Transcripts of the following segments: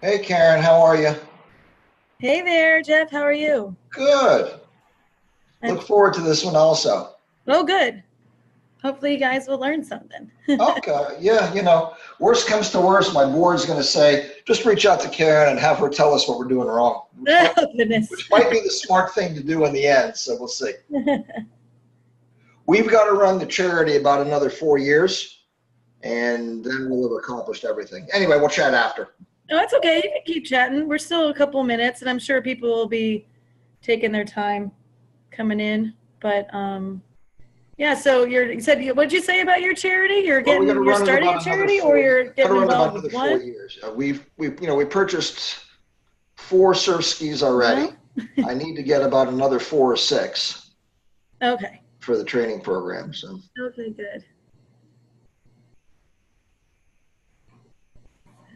Hey Karen, how are you? Hey there, Jeff. How are you? Good. I'm, Look forward to this one also. oh, good. Hopefully, you guys will learn something. Okay, yeah, worst comes to worst, my board's going to say, just reach out to Karen and have her tell us what we're doing wrong, Oh, goodness. which might be the smart thing to do in the end, so we'll see. We've got to run the charity about another 4 years, and then we'll have accomplished everything. Anyway, we'll chat after. No, it's okay. You can keep chatting. We're still a couple minutes, and I'm sure people will be taking their time coming in. But yeah. So you said what'd you say about your charity? Well, we're going to You're run it starting about a another charity, or 4 years. you're Got to getting run it about involved another with 4 years. one? We purchased 4 surf skis already. No. I need to get about another 4 or 6 Okay. for the training program. So Okay. Good.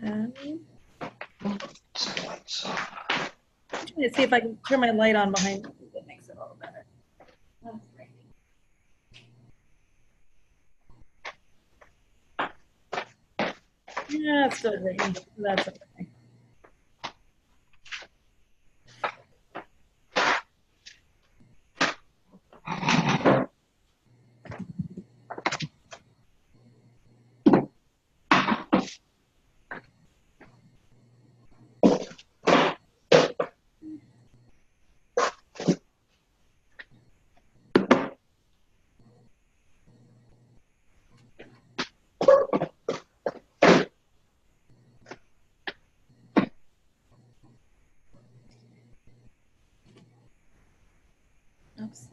Um, lights. I'm trying to see if I can turn my light on behind me. That makes it a little better. That's great. Yeah, it's still rainy. That's okay. Oops.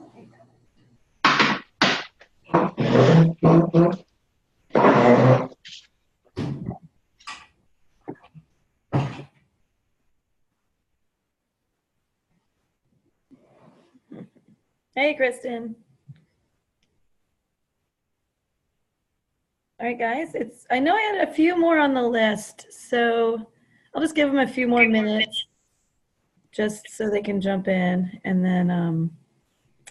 Hey, Kristen. All right, guys. I know I had a few more on the list, so I'll just give them a few more minutes just so they can jump in, and then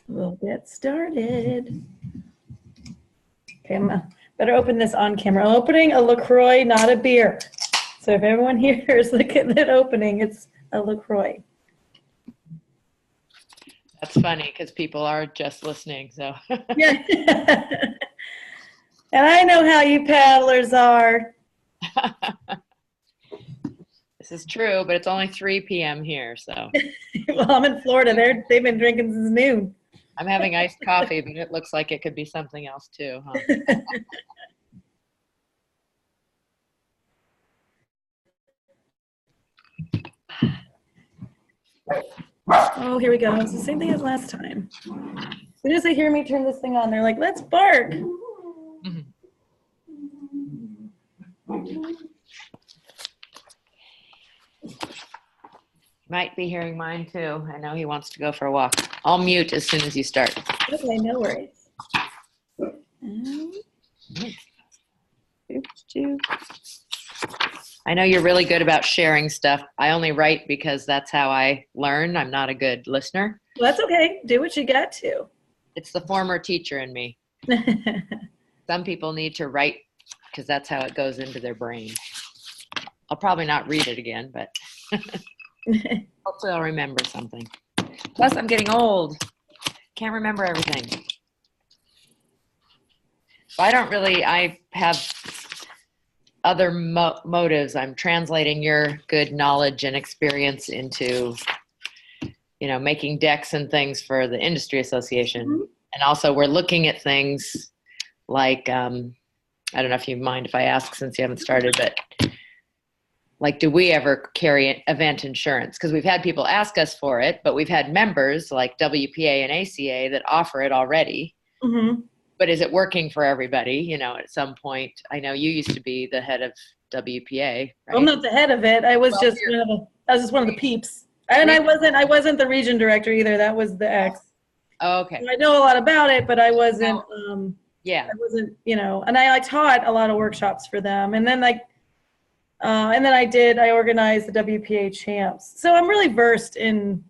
we'll get started. Okay, better open this on camera. I'm opening a LaCroix, not a beer. So if everyone here is looking at that opening, it's a LaCroix. That's funny because people are just listening. So Yeah. And I know how you paddlers are. this is true, but it's only 3 p.m. here. So Well, I'm in Florida. They've been drinking since noon. I'm having iced coffee, but it looks like it could be something else too, huh? Oh, here we go. It's the same thing as last time. As soon as they hear me turn this thing on, they're like, let's bark. Mhm. Might be hearing mine too. I know he wants to go for a walk. I'll mute as soon as you start. Okay, no worries. I know you're really good about sharing stuff. I only write because that's how I learn. I'm not a good listener. Well, that's okay. Do what you got to. It's the former teacher in me. Some people need to write because that's how it goes into their brain. I'll probably not read it again, but hopefully I'll remember something. Plus, I'm getting old. Can't remember everything. So I have other motives. I'm translating your good knowledge and experience into, making decks and things for the industry association. Mhm. And also we're looking at things like, I don't know if you mind if I ask since you haven't started, but like, do we ever carry event insurance? Because we've had people ask us for it, but we've had members like WPA and ACA that offer it already. Mm-hmm. But is it working for everybody? At some point, I know you used to be the head of WPA, right? Well, I'm not the head of it. I was just one of the peeps. And I wasn't the region director either. That was the ex. Oh, okay. So I know a lot about it, but I wasn't Yeah. I wasn't, and I taught a lot of workshops for them. And then I organized the WPA champs. So I'm really versed in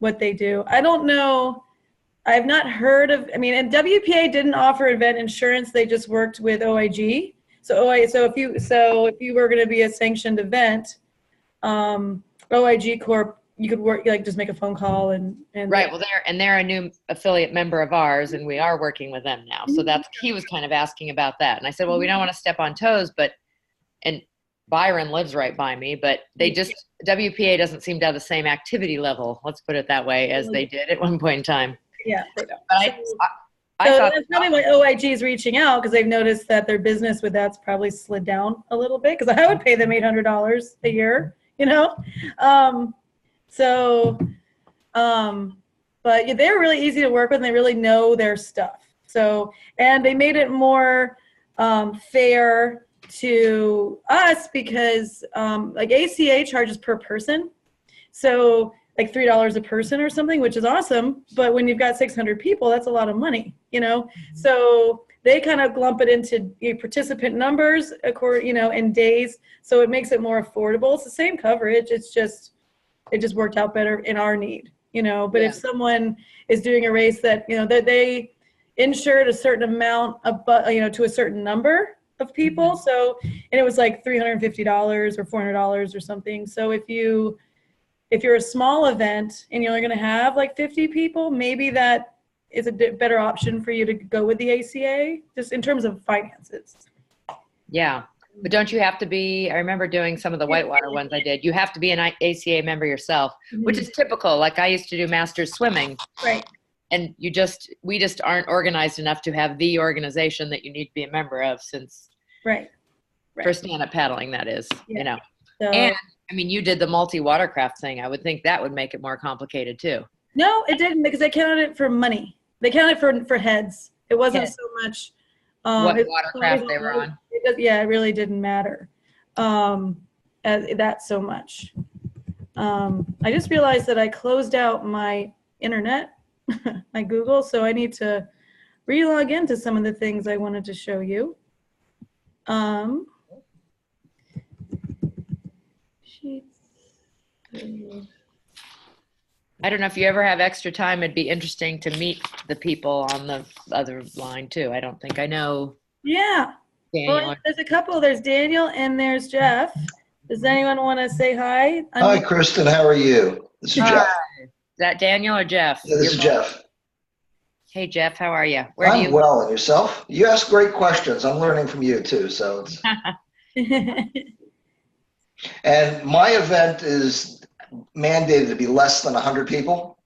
what they do. I don't know. I've not heard of, and WPA didn't offer event insurance. They just worked with OIG. So if you were going to be a sanctioned event, OIG Corp, you could work, like, just make a phone call and. Right. Well, they're a new affiliate member of ours, and we are working with them now. So he was kind of asking about that. And I said, well, we don't want to step on toes, and Byron lives right by me, but WPA doesn't seem to have the same activity level, let's put it that way, as they did at one point in time. Yeah, they don't. But I So thought that's probably why OIG is reaching out, because they've noticed that their business with that's probably slid down a little bit, because I would pay them $800 a year, but yeah, they're really easy to work with, and they really know their stuff. So, and they made it more fair to us because like ACA charges per person. So like $3 a person or something, which is awesome. But when you've got 600 people, that's a lot of money, So they kind of lump it into participant numbers, in days. So it makes it more affordable. It's the same coverage. It just worked out better in our need, But if someone is doing a race that, that they insured a certain amount of, to a certain number of people. So, and it was like $350 or $400 or something. So if you're a small event and you're only going to have like 50 people, maybe that is a better option for you to go with the ACA, just in terms of finances. Yeah. But don't you have to be, I remember doing some of the whitewater ones I did, you have to be an ACA member yourself, which is typical. Like I used to do masters swimming. Right. And we just aren't organized enough to have the organization that you need to be a member of since for stand-up paddling, that is, So, and I mean, you did the multi-watercraft thing. I would think that would make it more complicated too. No, it didn't, because they counted it for money. They counted for heads. It wasn't so much what watercraft they were on. It really didn't matter that so much. I just realized that I closed out my internet, my Google, so I need to re-log into some of the things I wanted to show you. I don't know if you ever have extra time. It'd be interesting to meet the people on the other line too. I don't think I know. Yeah. Daniel. Well, there's a couple. There's Daniel and there's Jeff. Does anyone want to say hi? Hi, Kristen. How are you? This is Jeff. Is that Daniel or Jeff? Yeah, this is Jeff. Hey, Jeff. How are you? I'm well. And yourself? You ask great questions. I'm learning from you too. So and my event is mandated to be less than 100 people.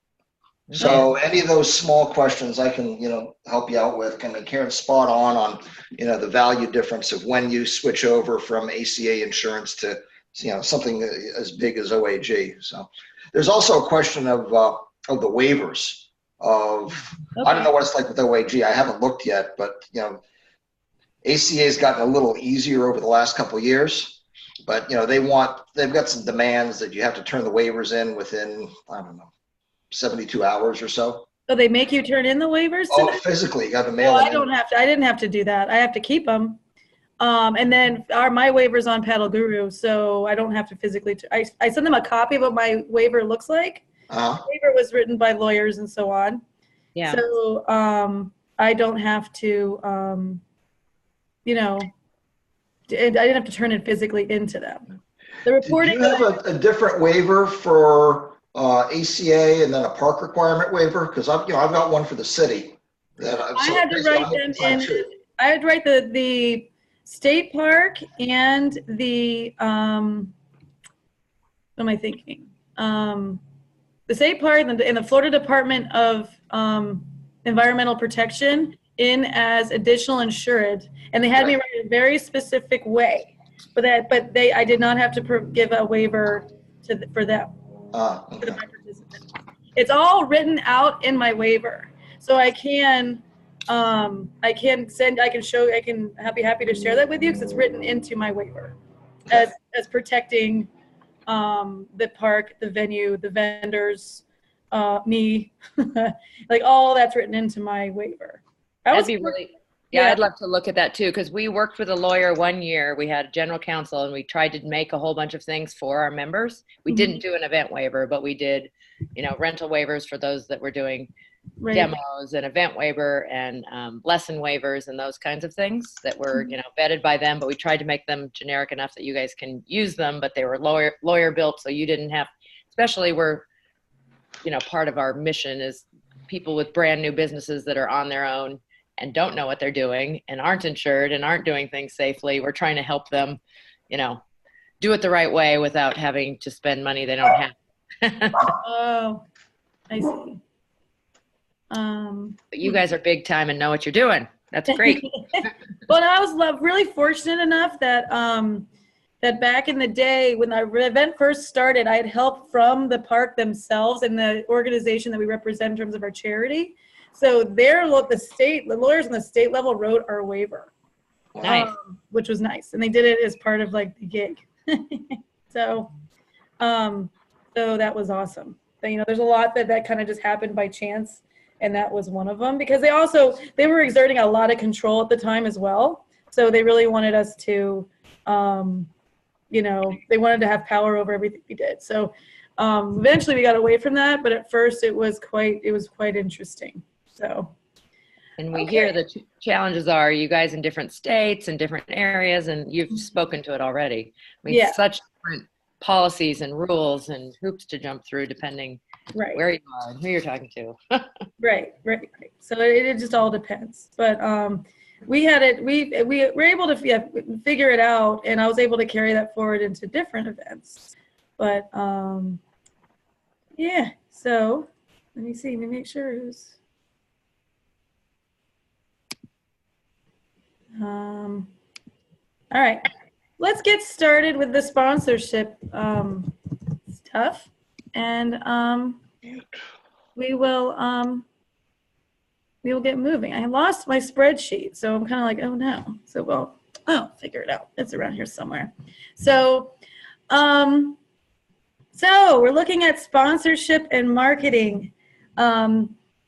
So any of those small questions I can, help you out with. Karen's spot on, the value difference of when you switch over from ACA insurance to, something as big as OAG. So there's also a question of the waivers I don't know what it's like with OAG. I haven't looked yet, but, ACA has gotten a little easier over the last couple of years. But, they've got some demands that you have to turn the waivers in within, 72 hours or so. So they make you turn in the waivers? Physically, you got to mail them in. I didn't have to do that. I have to keep them. And then my waiver's on Paddle Guru, so I don't have to physically. I send them a copy of what my waiver looks like. The waiver was written by lawyers and so on. Yeah. So I don't have to, I didn't have to turn it physically into them. The reporting. Do you have a different waiver for ACA and then a park requirement waiver? Because I've got one for the city. I had to write them in. I had to write the state park and the what am I thinking? The state park and the Florida Department of Environmental Protection in as additional insured, and they had me write a very specific way. I did not have to give a waiver for them. For my participants. It's all written out in my waiver, so I can be happy to share that with you because it's written into my waiver as protecting the park, the venue, the vendors, me, like all that's written into my waiver. That'd be really. Yeah, I'd love to look at that too, because we worked with a lawyer one year. We had a general counsel, and we tried to make a whole bunch of things for our members. We didn't do an event waiver, but we did, rental waivers for those that were doing Right. demos and event waiver and lesson waivers and those kinds of things that were, vetted by them, but we tried to make them generic enough that you guys can use them, but they were lawyer built. So you didn't have, especially we're, part of our mission is people with brand new businesses that are on their own and don't know what they're doing and aren't insured and aren't doing things safely. We're trying to help them, do it the right way without having to spend money they don't have. Oh, I see. But you guys are big time and know what you're doing. That's great. Well, I was really fortunate enough that that back in the day when our event first started, I had help from the park themselves and the organization that we represent in terms of our charity. So the lawyers on the state level wrote our waiver, Nice. which was nice, and they did it as part of like the gig. So that was awesome. But, there's a lot that kind of just happened by chance. And that was one of them because they were exerting a lot of control at the time as well. So they really wanted us to, they wanted to have power over everything we did. So eventually we got away from that, but at first it was quite interesting. So. And we hear the challenges are you guys in different states and different areas, and you've spoken to it already. Such different policies and rules and hoops to jump through depending where you are and who you're talking to. Right. So it just all depends. But we were able to figure it out, and I was able to carry that forward into different events. But so let me see. Let me make sure who's. All right, let's get started with the sponsorship stuff, and we will get moving. I lost my spreadsheet, so I'm kind of like, oh no. So figure it out. It's around here somewhere. So we're looking at sponsorship and marketing.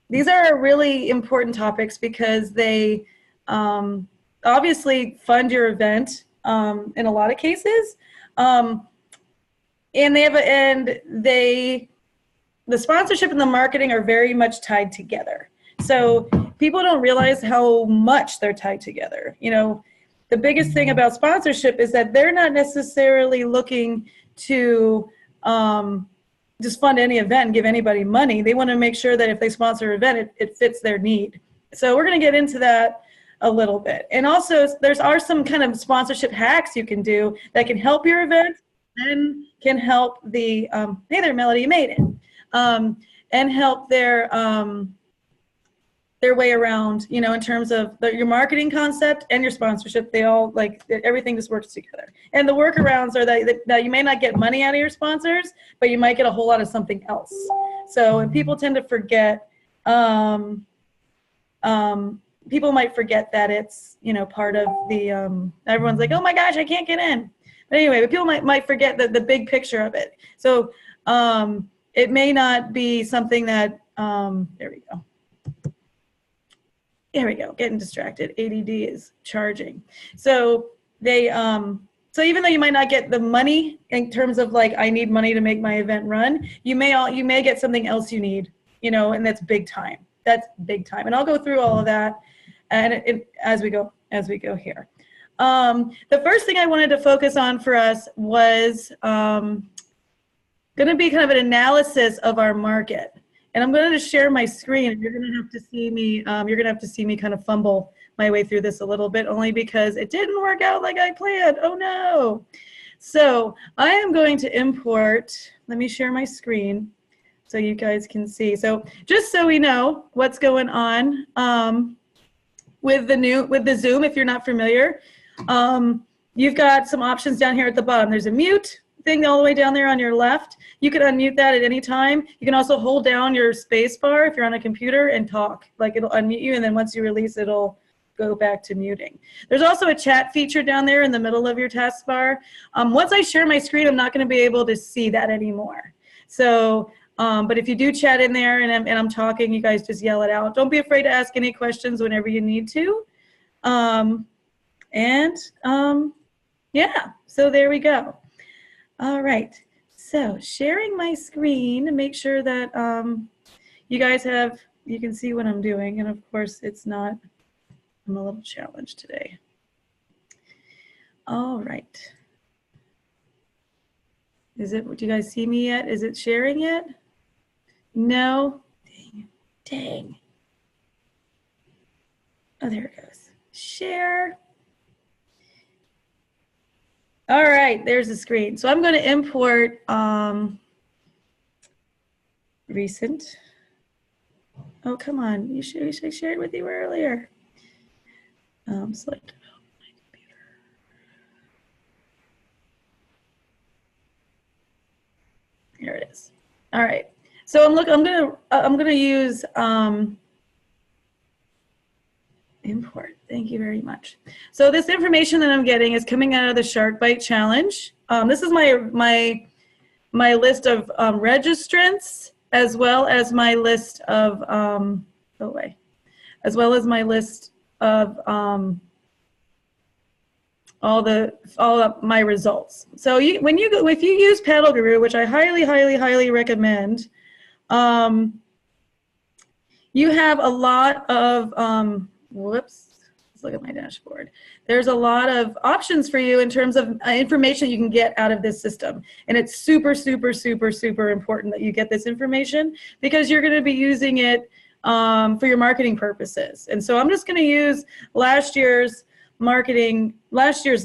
These are really important topics because they obviously fund your event in a lot of cases, and the sponsorship and the marketing are very much tied together. So people don't realize how much they're tied together. The biggest thing about sponsorship is that they're not necessarily looking to just fund any event and give anybody money. They want to make sure that if they sponsor an event, it fits their need. So we're going to get into that a little bit. And also are some kind of sponsorship hacks you can do that can help your event and can help the, hey there, Melody, you made it, and help their way around, in terms of your marketing concept and your sponsorship. They all everything just works together. And the workarounds are that you may not get money out of your sponsors, but you might get a whole lot of something else. So, and people tend to forget, people might forget that it's, part of the, everyone's like, oh my gosh, I can't get in. But anyway, people might forget the big picture of it. So it may not be something that, there we go, getting distracted. ADD is charging. So so even though you might not get the money in terms of I need money to make my event run, you may get something else you need, and that's big time. That's big time. And I'll go through all of that and as we go here. The first thing I wanted to focus on for us was going to be kind of an analysis of our market. And I'm going to share my screen, and you're going to have to see me. You're going to have to see me kind of fumble my way through this a little bit, only because it didn't work out like I planned. Oh no! So I am going to import. Let me share my screen so you guys can see. So just so we know what's going on with the Zoom, if you're not familiar, you've got some options down here at the bottom. There's a mute thing all the way down there on your left. You can unmute that at any time. You can also hold down your space bar if you're on a computer and talk. It'll unmute you, and then once you release, it'll go back to muting. There's also a chat feature down there in the middle of your taskbar. Once I share my screen, I'm not going to be able to see that anymore. So, but if you do chat in there and I'm talking, you guys just yell it out. Don't be afraid to ask any questions whenever you need to. Yeah, so there we go. All right, so sharing my screen to make sure that you guys have you can see what I'm doing. And of course it's not, I'm a little challenged today. All right. Is it, do you guys see me yet? Is it sharing yet? No? Dang. Dang. Oh, there it goes. Share. All right, there's the screen. So I'm going to import recent. Oh, come on. You should I shared with you earlier. Select my computer. Here it is. All right. So I'm gonna use import. Thank you very much. So this information that I'm getting is coming out of the SharkBite Challenge. This is my list of registrants, as well as my list of as well as my list of all of my results. So if you use Paddle Guru, which I highly recommend, you have a lot of whoops. Let's look at my dashboard. There's a lot of options for you in terms of information you can get out of this system. And it's super important that you get this information, because you're going to be using it for your marketing purposes. And so I'm just going to use last year's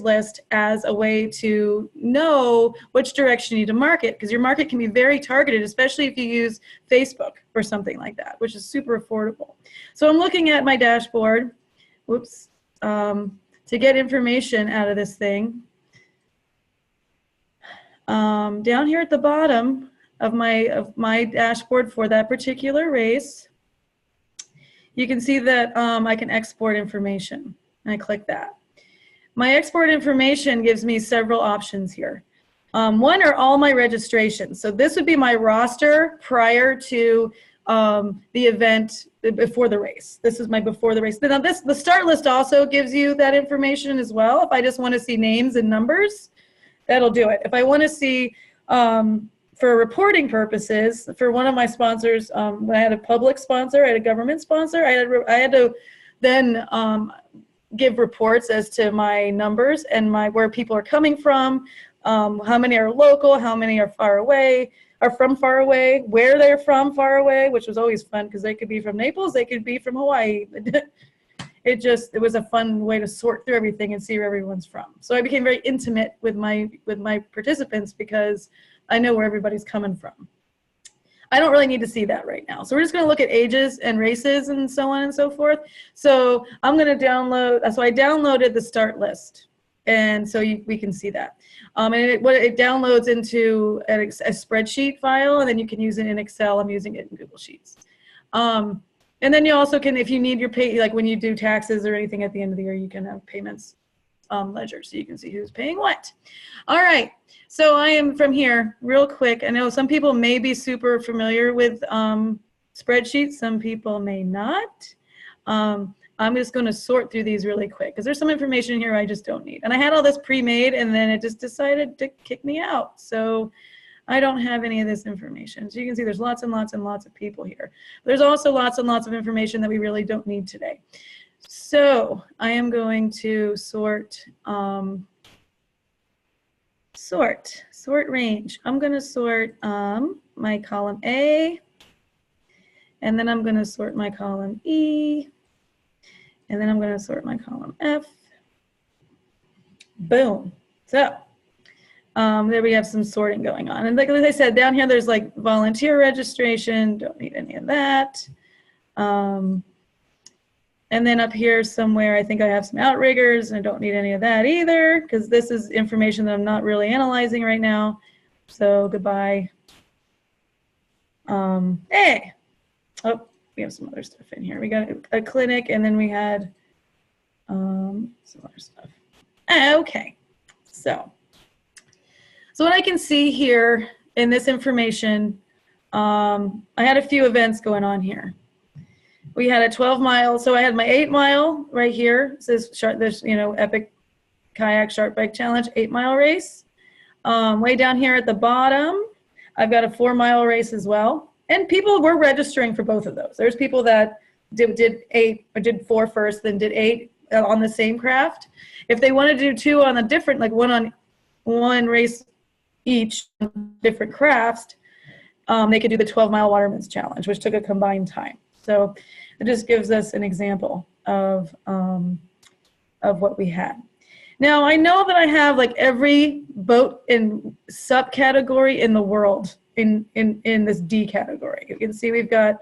list as a way to know which direction you need to market, because your market can be very targeted, especially if you use Facebook or something like that, which is super affordable. So I'm looking at my dashboard, whoops, to get information out of this thing. Down here at the bottom of my dashboard for that particular race, you can see that I can export information. And I click that. My export information gives me several options here. One are all my registrations. So this would be my roster prior to the event, before the race. This is my before the race. Now the start list also gives you that information as well. If I just want to see names and numbers, that'll do it. If I want to see, for reporting purposes, for one of my sponsors, when I had a public sponsor, I had a government sponsor, I had to then give reports as to my numbers and where people are coming from, how many are local, how many are from far away, where they're from far away, which was always fun because they could be from Naples, they could be from Hawaii. It was a fun way to sort through everything and see where everyone's from. So I became very intimate with my participants because I know where everybody's coming from. I don't really need to see that right now. So we're just going to look at ages and races and so on and so forth. So I'm going to download, so I downloaded the start list. And so we can see that. And it downloads into a spreadsheet file, and then you can use it in Excel. I'm using it in Google Sheets. And then you also can, if you need your pay, like when you do taxes or anything at the end of the year, you can have payments ledger, so you can see who's paying what. All right, so I am from here real quick. I know some people may be super familiar with spreadsheets, some people may not. I'm just going to sort through these really quick because there's some information here I just don't need. And I had all this pre-made and then it just decided to kick me out. So I don't have any of this information. So you can see there's lots and lots and lots of people here. There's also lots and lots of information that we really don't need today. So I am going to sort range. I'm going to sort my column A, and then I'm going to sort my column E, and then I'm going to sort my column F. Boom. So there we have some sorting going on. And like I said, down here there's like volunteer registration. Don't need any of that. And then up here somewhere, I think I have some outriggers, and I don't need any of that either, because this is information that I'm not really analyzing right now. So goodbye. Hey. Oh, we have some other stuff in here. We got a clinic, and then we had some other stuff. Okay. So what I can see here in this information, I had a few events going on here. We had a 12-mile, so I had my 8-mile right here. It says this, Epic Kayak SharkBite Challenge 8-mile race. Way down here at the bottom, I've got a 4-mile race as well. And people were registering for both of those. There's people that did 8 or did 4 first, then did 8 on the same craft. If they want to do 2 on a different, like one race each, different crafts, they could do the 12-mile Waterman's Challenge, which took a combined time. So it just gives us an example of what we had. Now, I know that I have like every boat and subcategory in the world in this D category. You can see we've got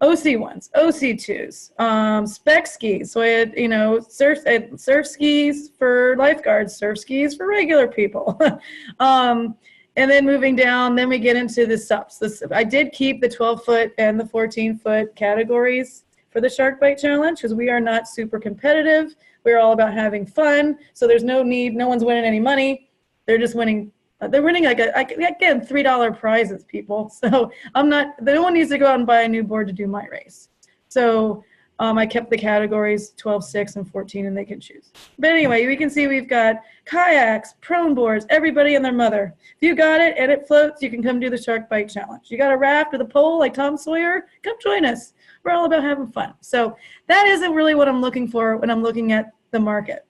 OC1s, OC2s, spec skis. So I had, surf skis for lifeguards, surf skis for regular people. And then moving down, then we get into the subs. I did keep the 12-foot and the 14-foot categories for the Shark Bite Challenge because we are not super competitive. We're all about having fun. So there's no need, no one's winning any money. They're just winning. They're winning again, $3 prizes, people. So no one needs to go out and buy a new board to do my race. So I kept the categories 12, 6, and 14, and they can choose. But anyway, we can see we've got kayaks, prone boards, everybody and their mother. If you got it and it floats, you can come do the Shark Bite Challenge. You got a raft with a pole like Tom Sawyer, come join us. We're all about having fun. So that isn't really what I'm looking for when I'm looking at the market.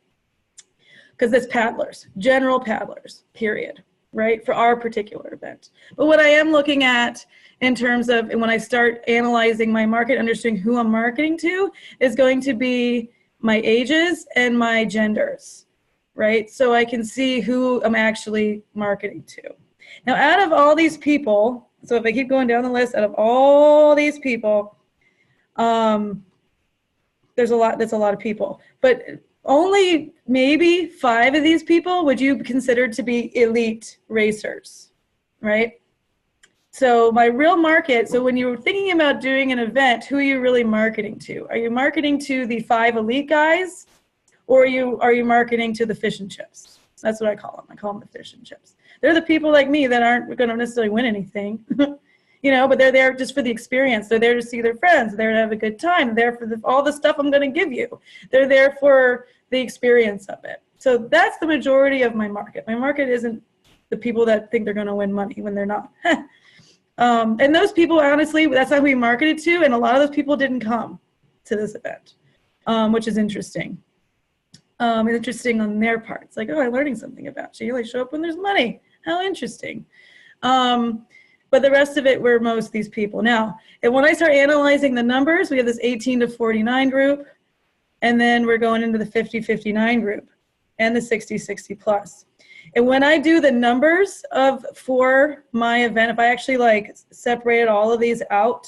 Because it's paddlers, general paddlers, period, right, for our particular event. But what I am looking at in terms of, and when I start analyzing my market, understanding who I'm marketing to, is going to be my ages and my genders, right? So I can see who I'm actually marketing to. Now, out of all these people, so if I keep going down the list, out of all these people, that's a lot of people, but only maybe 5 of these people would you consider to be elite racers, right? So my real market, so when you're thinking about doing an event, who are you really marketing to? Are you marketing to the 5 elite guys, or are you marketing to the fish and chips? That's what I call them. I call them the fish and chips. They're the people like me that aren't going to necessarily win anything, but they're there just for the experience. They're there to see their friends. They're there to have a good time. They're there for all the stuff I'm going to give you. They're there for the experience of it. So that's the majority of my market. My market isn't the people that think they're going to win money when they're not. And those people, honestly, that's how we marketed to, and a lot of those people didn't come to this event, which is interesting. Interesting on their part. It's like, oh, I'm learning something about you. You only show up when there's money. How interesting. But the rest of it were most these people. Now, and when I start analyzing the numbers, we have this 18 to 49 group, and then we're going into the 50-59 group and the 60-60 plus. And when I do the numbers for my event, if I actually separated all of these out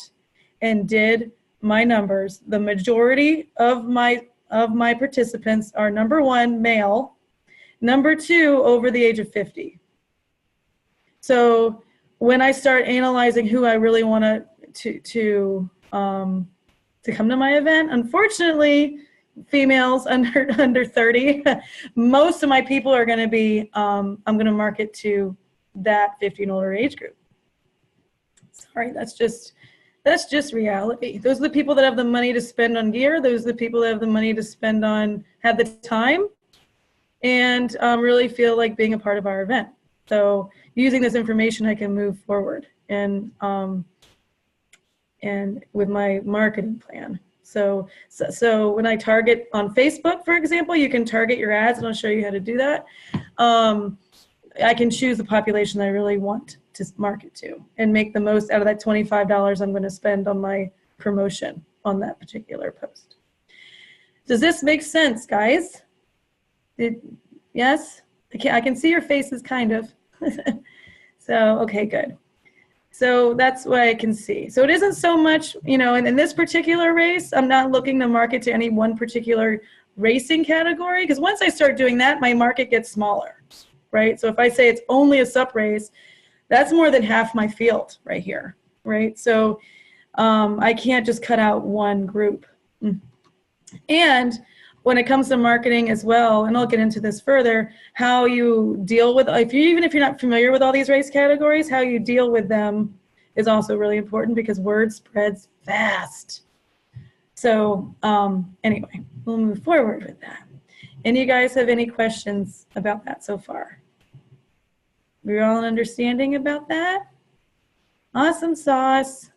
and did my numbers, the majority of my participants are, number 1, male, number 2, over the age of 50. So when I start analyzing who I really want to come to my event, unfortunately, females under 30, most of my people are going to be, I'm going to market to that 50 and older age group. Sorry, that's just reality. Those are the people that have the money to spend on gear. Those are the people that have the money to spend on, have the time, and really feel like being a part of our event. So using this information, I can move forward and with my marketing plan. So when I target on Facebook, for example, you can target your ads, and I'll show you how to do that. I can choose the population I really want to market to and make the most out of that $25 I'm going to spend on my promotion on that particular post. Does this make sense, guys? Yes? I can see your faces, kind of. So, okay, good. So that's what I can see. So it isn't so much, in this particular race, I'm not looking to market to any one particular racing category, because once I start doing that, my market gets smaller, right? So if I say it's only a sup race, that's more than half my field right here, right? So I can't just cut out one group. And when it comes to marketing as well, and I'll get into this further, how you deal with, even if you're not familiar with all these race categories, how you deal with them is also really important, because word spreads fast. So anyway, we'll move forward with that. Any of you guys have any questions about that so far? We're all in understanding about that? Awesome sauce.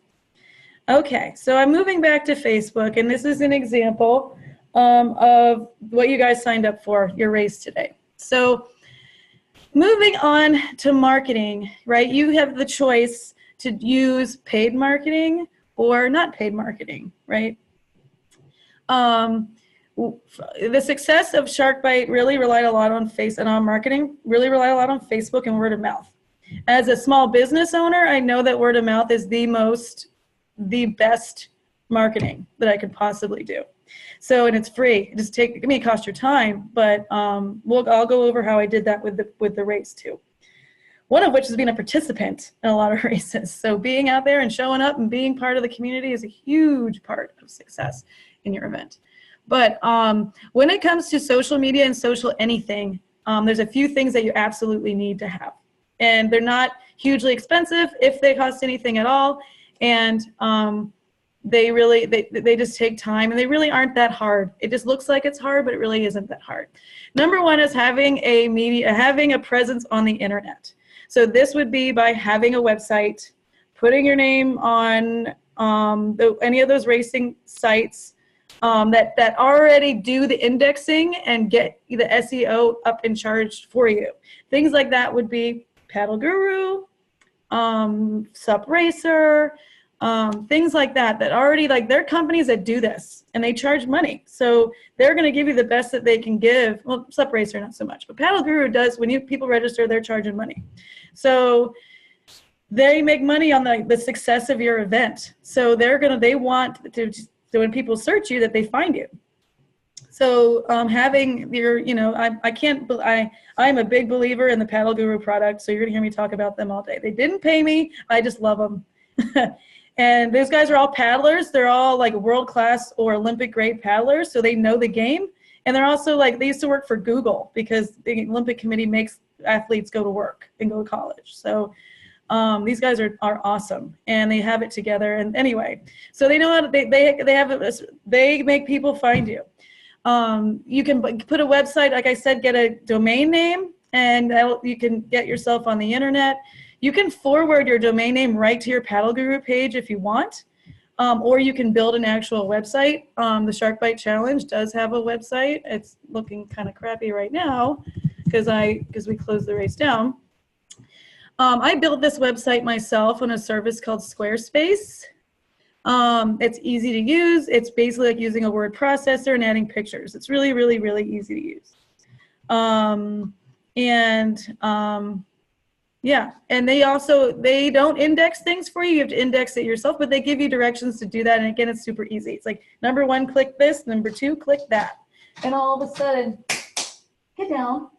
Okay, so I'm moving back to Facebook, and this is an example of what you guys signed up for, your race today. So moving on to marketing, right? You have the choice to use paid marketing or not paid marketing, right? The success of SharkBite really relied a lot on marketing, really relied a lot on Facebook and word of mouth. As a small business owner, I know that word of mouth is the best marketing that I could possibly do. So, and it's free. It may cost your time, but I'll go over how I did that with the race too. One of which is being a participant in a lot of races. So being out there and showing up and being part of the community is a huge part of success in your event. But when it comes to social media and social anything, there's a few things that you absolutely need to have. And they're not hugely expensive if they cost anything at all. And they just take time, and they really aren't that hard. It just looks like it's hard, but it really isn't that hard. Number one is having a presence on the internet. So this would be by having a website, putting your name on any of those racing sites that already do the indexing and get the SEO up and charged for you. Things like that would be Paddle Guru, Sup Racer, things like that already, like, they're companies that do this and they charge money. So they're going to give you the best that they can give. Well, Sup Racer, not so much, but Paddle Guru does. When people register, they're charging money. So they make money on the success of your event. So they want to, so when people search you, that they find you. So having your, I'm a big believer in the Paddle Guru product. So you're gonna hear me talk about them all day. They didn't pay me. I just love them. And those guys are all paddlers. They're all like world-class or Olympic grade paddlers. So they know the game. And they're also they used to work for Google, because the Olympic Committee makes athletes go to work and go to college. So these guys are awesome, and they have it together. And anyway, so they know how to, they make people find you. You can put a website, like I said, get a domain name, and you can get yourself on the internet. You can forward your domain name right to your Paddle Guru page if you want, or you can build an actual website. The SharkBite Challenge does have a website. It's looking kind of crappy right now because we closed the race down. I built this website myself on a service called Squarespace. It's easy to use. It's basically like using a word processor and adding pictures. It's really, really, really easy to use. Yeah, and they don't index things for you. You have to index it yourself, but they give you directions to do that. And again, it's super easy. It's like, number one, click this. Number two, click that. And all of a sudden, get down.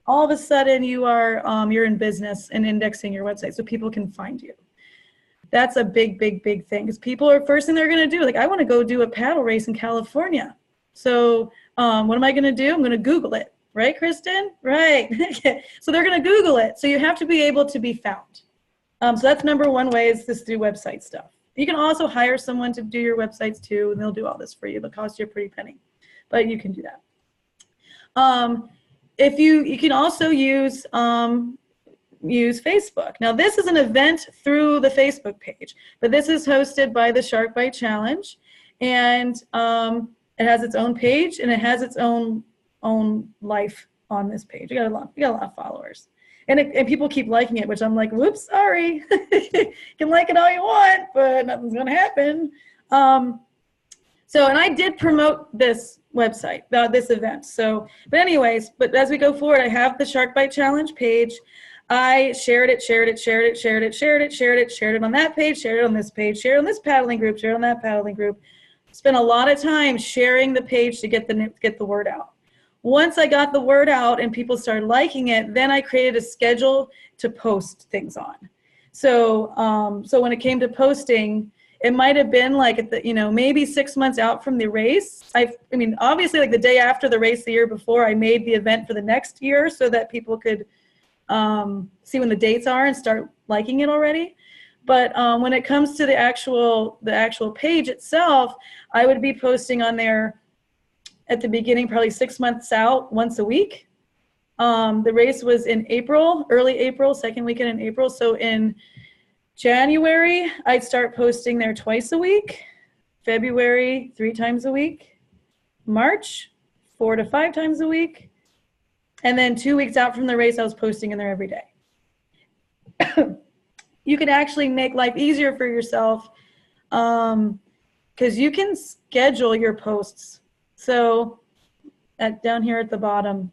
All of a sudden you're in business and indexing your website so people can find you. That's a big, big, big thing, because people are, first thing they're going to do, like, I want to go do a paddle race in California. So what am I going to do? I'm going to Google it. Right, Kristen? Right. So they're going to Google it. So you have to be able to be found. So that's number one way, is just do website stuff. You can also hire someone to do your websites too, and they'll do all this for you. It'll cost you a pretty penny, but you can do that. If you can also use Facebook. Now this is an event through the Facebook page, but this is hosted by the SharkBite Challenge, and it has its own page, and it has its own life on this page. We got a lot of followers, and people keep liking it, which I'm like, whoops, sorry. You can like it all you want, but nothing's gonna happen. So, and I did promote this website, this event. So, but anyways, but as we go forward, I have the SharkBite Challenge page. I shared it on that page, shared it on this page, shared on this paddling group, shared on that paddling group. Spent a lot of time sharing the page to get the word out. Once I got the word out and people started liking it, then I created a schedule to post things on. So, so when it came to posting, it might have been like at the, maybe 6 months out from the race. I mean, obviously, like the day after the race the year before, I made the event for the next year so that people could see when the dates are and start liking it already. But when it comes to the actual page itself, I would be posting on there at the beginning, probably 6 months out, once a week. The race was in April, early April, second weekend in April. So in January, I'd start posting there twice a week. February, 3 times a week. March, 4 to 5 times a week. And then 2 weeks out from the race, I was posting in there every day. You can actually make life easier for yourself because you can schedule your posts. So down here at the bottom.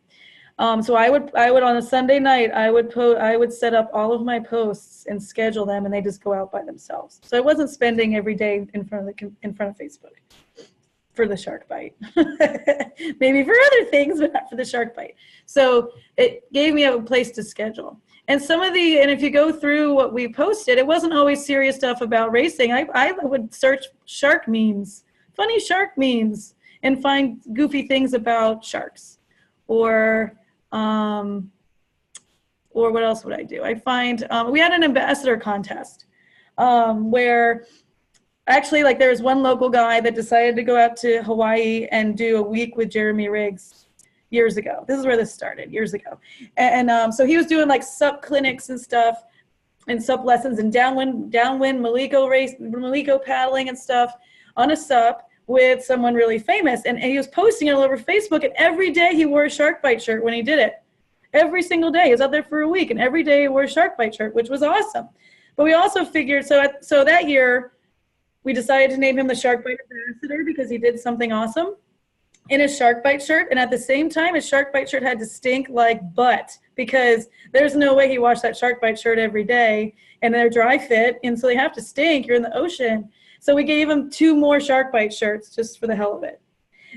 So I would on a Sunday night, I would set up all of my posts and schedule them, and they just go out by themselves. So I wasn't spending every day in front of Facebook for the shark bite. Maybe for other things, but not for the shark bite. So it gave me a place to schedule. And and if you go through what we posted, it wasn't always serious stuff about racing. I would search shark memes, funny shark memes, and find goofy things about sharks. Or what else would I do? I find, we had an ambassador contest where actually, like, there was one local guy that decided to go out to Hawaii and do a week with Jeremy Riggs years ago. This is where this started, years ago. And so he was doing like SUP clinics and stuff, and SUP lessons and downwind Maliko paddling and stuff on a SUP with someone really famous. And he was posting it all over Facebook, and every day he wore a shark bite shirt when he did it. Every single day. He was out there for a week, and every day he wore a shark bite shirt, which was awesome. But we also figured, so that year, we decided to name him the Shark Bite Ambassador because he did something awesome in his shark bite shirt. And at the same time, his shark bite shirt had to stink like butt, because there's no way he washed that shark bite shirt every day, and they're dry fit, and so they have to stink. You're in the ocean. So we gave him 2 more shark bite shirts just for the hell of it.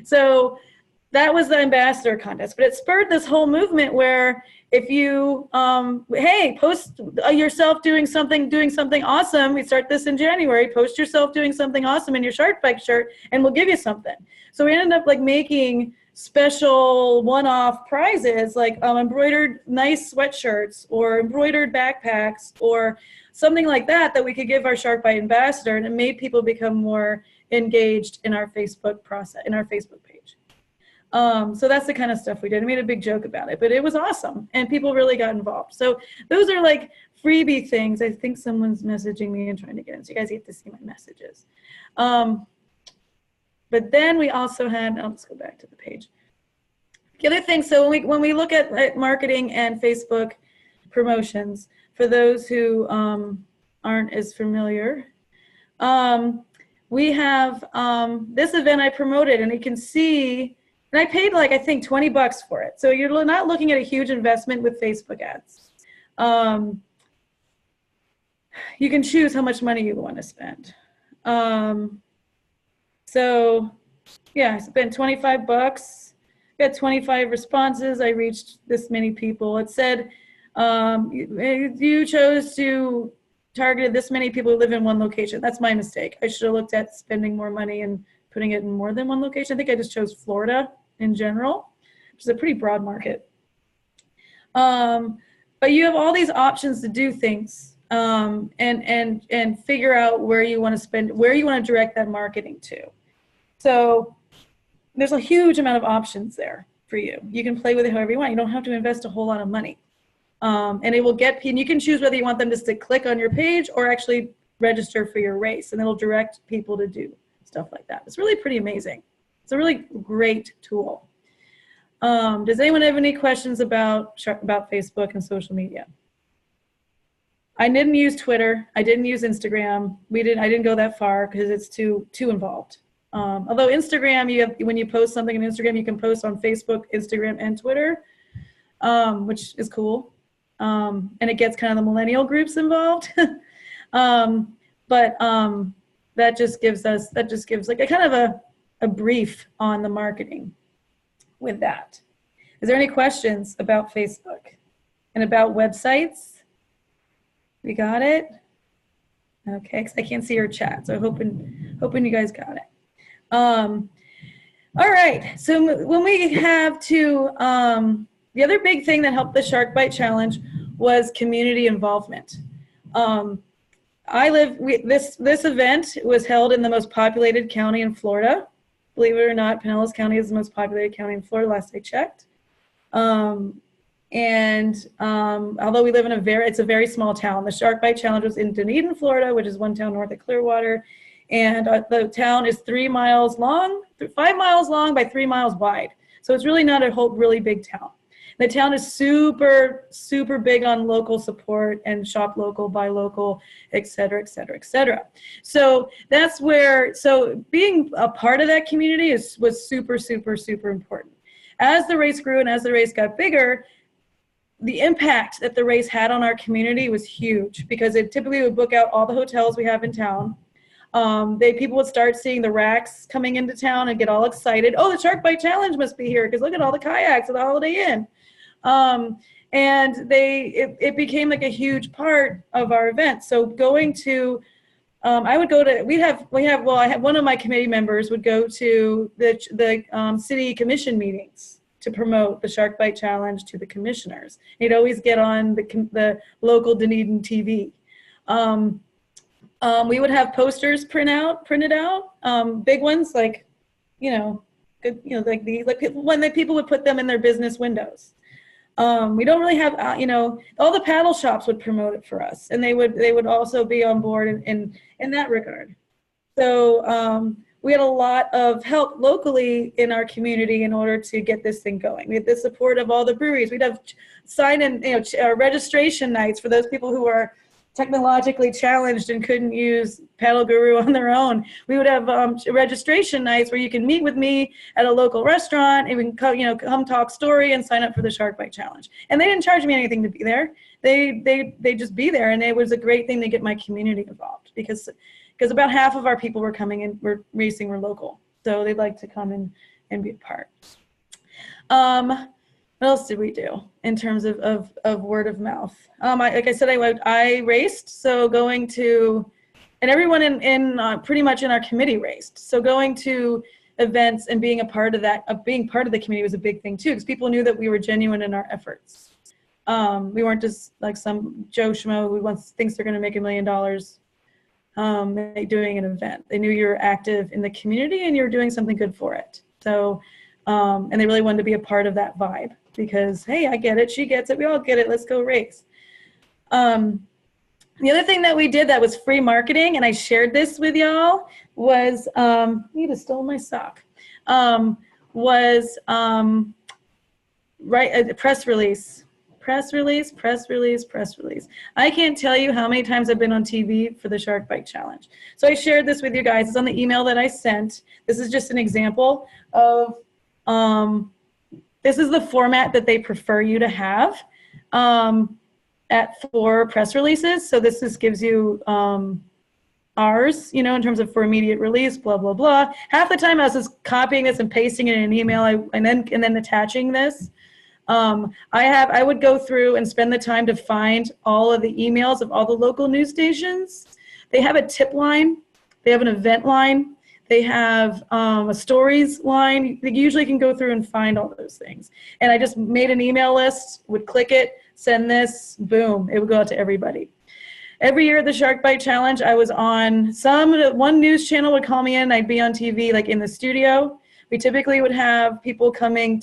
So that was the ambassador contest. But it spurred this whole movement where if you, hey, post yourself doing something awesome. We start this in January. Post yourself doing something awesome in your shark bite shirt, and we'll give you something. So we ended up like making special one-off prizes, like embroidered nice sweatshirts or embroidered backpacks or something like that we could give our Shark Bite ambassador, and it made people become more engaged in our Facebook process, in our Facebook page. So that's the kind of stuff we did. I made a big joke about it, but it was awesome, and people really got involved. So those are like freebie things. I think someone's messaging me and trying to get in, so you guys get to see my messages. But then we also had, let's go back to the page. The other thing, so when we look at marketing and Facebook promotions, for those who aren't as familiar, we have this event I promoted, and you can see, and I paid like, I think $20 for it. So you're not looking at a huge investment with Facebook ads. You can choose how much money you want to spend. So yeah, I spent $25, got 25 responses. I reached this many people. It said, you chose to target this many people who live in one location. That's my mistake. I should have looked at spending more money and putting it in more than one location. I think I just chose Florida in general, which is a pretty broad market. But you have all these options to do things, and figure out where you want to spend, where you want to direct that marketing to. So there's a huge amount of options there for you. You can play with it however you want. You don't have to invest a whole lot of money. And it will and you can choose whether you want them just to click on your page or actually register for your race, and it'll direct people to do stuff like that. It's really pretty amazing. It's a really great tool. Does anyone have any questions about Facebook and social media? I didn't use Twitter. I didn't use Instagram. I didn't go that far because it's too involved. Although Instagram, when you post something on Instagram, you can post on Facebook, Instagram, and Twitter, which is cool. And it gets kind of the millennial groups involved. But that just gives like a kind of a brief on the marketing with that. Is there any questions about Facebook and about websites? We got it? Okay, because I can't see your chat, so hoping you guys got it. All right, so when we have the other big thing that helped the Shark Bite Challenge was community involvement. This event was held in the most populated county in Florida. Believe it or not, Pinellas County is the most populated county in Florida, last I checked. And although we live in it's a very small town. The Shark Bite Challenge was in Dunedin, Florida, which is one town north of Clearwater. And the town is 3 miles long, 5 miles long by 3 miles wide. So it's really not a whole really big town. The town is super, super big on local support and shop local, buy local, et cetera, et cetera, et cetera. So that's where, so being a part of that community was super, super, super important. As the race grew and as the race got bigger, the impact that the race had on our community was huge because it typically would book out all the hotels we have in town. People would start seeing the racks coming into town and get all excited. Oh, the Shark Bite Challenge must be here because look at all the kayaks at the Holiday Inn. And it became like a huge part of our event. So going to, I would go to, I had one of my committee members would go to the city commission meetings to promote the Shark Bite Challenge to the commissioners. He'd always get on the local Dunedin TV. We would have posters printed out, big ones like, when people would put them in their business windows. We don't really have, all the paddle shops would promote it for us, and they would also be on board in that regard. So we had a lot of help locally in our community in order to get this thing going. We had the support of all the breweries. We'd have registration nights for those people who are technologically challenged and couldn't use Paddle Guru on their own. We would have registration nights where you can meet with me at a local restaurant and we can come talk story and sign up for the Shark Bite Challenge. And they didn't charge me anything to be there. They just be there, and it was a great thing to get my community involved because about half of our people were coming in, were local, so they'd like to come and be a part. What else did we do in terms of word of mouth? Like I said, I raced, so going to, and everyone in pretty much in our committee raced. So going to events and being a part of that, being part of the community was a big thing too, because people knew that we were genuine in our efforts. We weren't just like some Joe Schmo who thinks they're going to make $1 million doing an event. They knew you were active in the community and you were doing something good for it. So, and they really wanted to be a part of that vibe. Because, hey, I get it, she gets it, we all get it, let's go race. The other thing that we did that was free marketing, and I shared this with y'all, was, you just stole my sock, a press release. Press release. I can't tell you how many times I've been on TV for the Shark Bite Challenge. So I shared this with you guys. It's on the email that I sent. This is just an example of, this is the format that they prefer you to have for press releases. So this gives you ours, in terms of for immediate release, blah, blah, blah. Half the time I was just copying this and pasting it in an email and then attaching this. I would go through and spend the time to find all of the emails of all the local news stations. They have a tip line. They have an event line. They have a stories line. You usually can go through and find all those things. And I just made an email list, would click it, send this, boom, it would go out to everybody. Every year at the Shark Bite Challenge, I was on one news channel would call me in, I'd be on TV, like in the studio. We typically would have people coming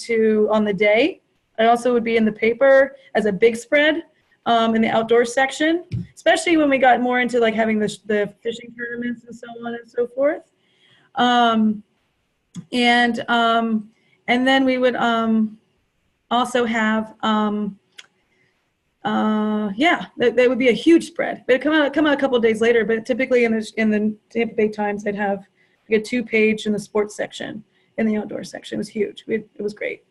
on the day. I also would be in the paper as a big spread in the outdoor section, especially when we got more into like having the fishing tournaments and so on and so forth. And then we would also have that would be a huge spread. But it'd come out a couple of days later. But typically in the Tampa Bay Times, I'd have like a 2-page in the sports section, in the outdoor section. It was huge. It was great.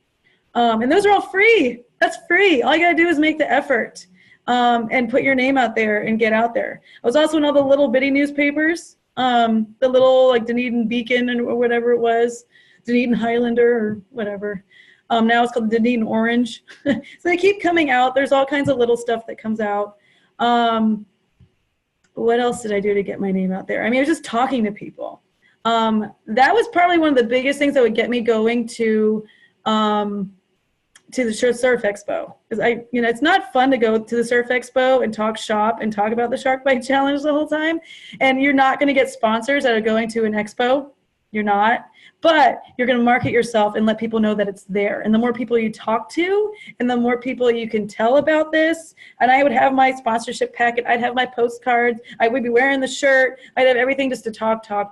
And those are all free. That's free. All you gotta do is make the effort and put your name out there and get out there. I was also in all the little bitty newspapers. The little like Dunedin Beacon or whatever it was, Dunedin Highlander or whatever. Now it's called Dunedin Orange. So they keep coming out. There's all kinds of little stuff that comes out. What else did I do to get my name out there? I mean, I was just talking to people. That was probably one of the biggest things that would get me going to the Surf Expo. Because it's not fun to go to the Surf Expo and talk shop and talk about the Shark Bite Challenge the whole time. And you're not going to get sponsors that are going to an expo. You're not, but you're going to market yourself and let people know that it's there. And the more people you talk to and the more people you can tell about this, and I would have my sponsorship packet, I'd have my postcards, I would be wearing the shirt, I'd have everything just to talk. So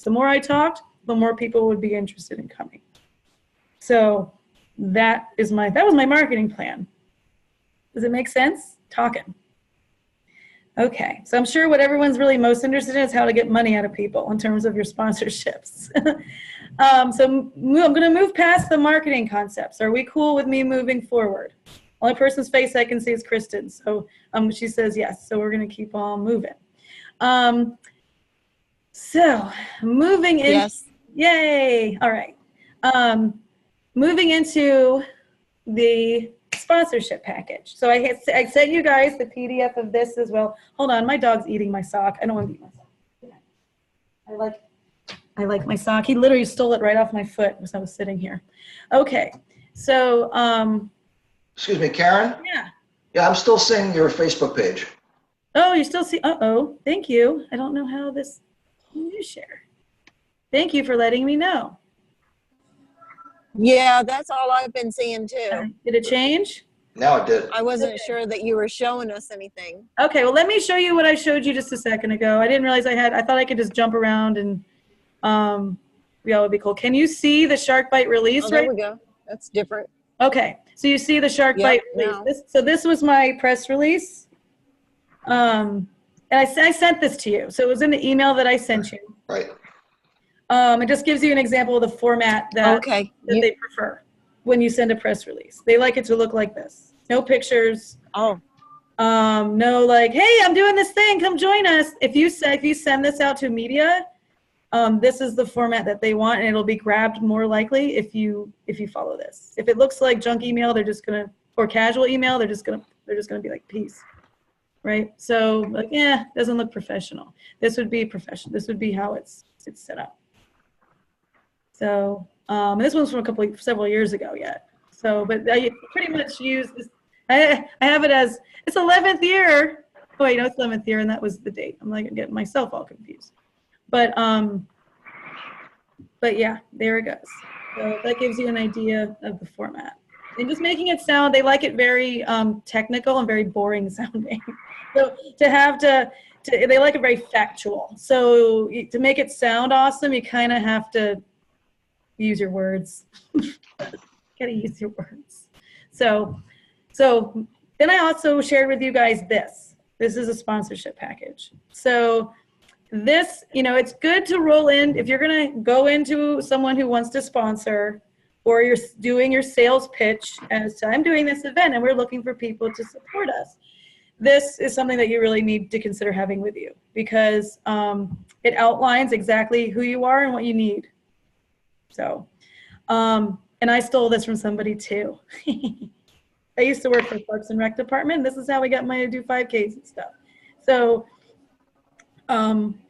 the more I talked, the more people would be interested in coming. So that was my marketing plan. Does it make sense? Talking. Okay, so I'm sure what everyone's really most interested in is how to get money out of people in terms of your sponsorships. So I'm going to move past the marketing concepts. Are we cool with me moving forward? Only person's face I can see is Kristen, so she says yes. So we're going to keep on moving. So moving in. Yes. Yay! All right. Moving into the sponsorship package. So I sent you guys the PDF of this as well. Hold on, my dog's eating my sock. I don't want to eat my sock. I like my sock. He literally stole it right off my foot as I was sitting here. Okay, so Excuse me, Karen? yeah. Yeah, I'm still seeing your Facebook page. Oh, you still see? Uh-oh. Thank you. I don't know how this. You share. Thank you for letting me know. Yeah, that's all I've been seeing too. Did it change? Now it did. I wasn't sure that you were showing us anything. Okay, well, let me show you what I showed you just a second ago. I didn't realize I thought I could just jump around and yeah, would be cool. Can you see the shark bite release? Oh, there right? we go. That's different. Okay, so you see the shark Yep, bite release. now. This was my press release. And I sent this to you. So it was in the email that I sent you. Right. It just gives you an example of the format that, Okay. that they prefer when you send a press release. They like it to look like this. No pictures. Oh, No like, hey, I'm doing this thing, come join us. If you send this out to media, this is the format that they want, and it'll be grabbed more likely if you follow this. If it looks like junk email, they're just gonna, or casual email, they're just gonna be like, peace. Right? So like, yeah, doesn't look professional. This would be professional. This would be how it's set up. So this one's from several years ago yet. So, but I pretty much use this. I have it as, it's 11th year. Oh wait, no, it's 11th year, and that was the date. I'm like getting myself all confused. But yeah, there it goes. So that gives you an idea of the format. And just making it sound, they like it very technical and very boring sounding. So they like it very factual. So to make it sound awesome, you kind of have to use your words. Gotta use your words. So then I also shared with you guys this. This is a sponsorship package. So this, it's good to roll in if you're gonna go into someone who wants to sponsor, or you're doing your sales pitch as to, I'm doing this event and we're looking for people to support us. This is something that you really need to consider having with you, because it outlines exactly who you are and what you need. So, and I stole this from somebody too. I used to work for Parks and Rec department. This is how we got money to do 5Ks and stuff. So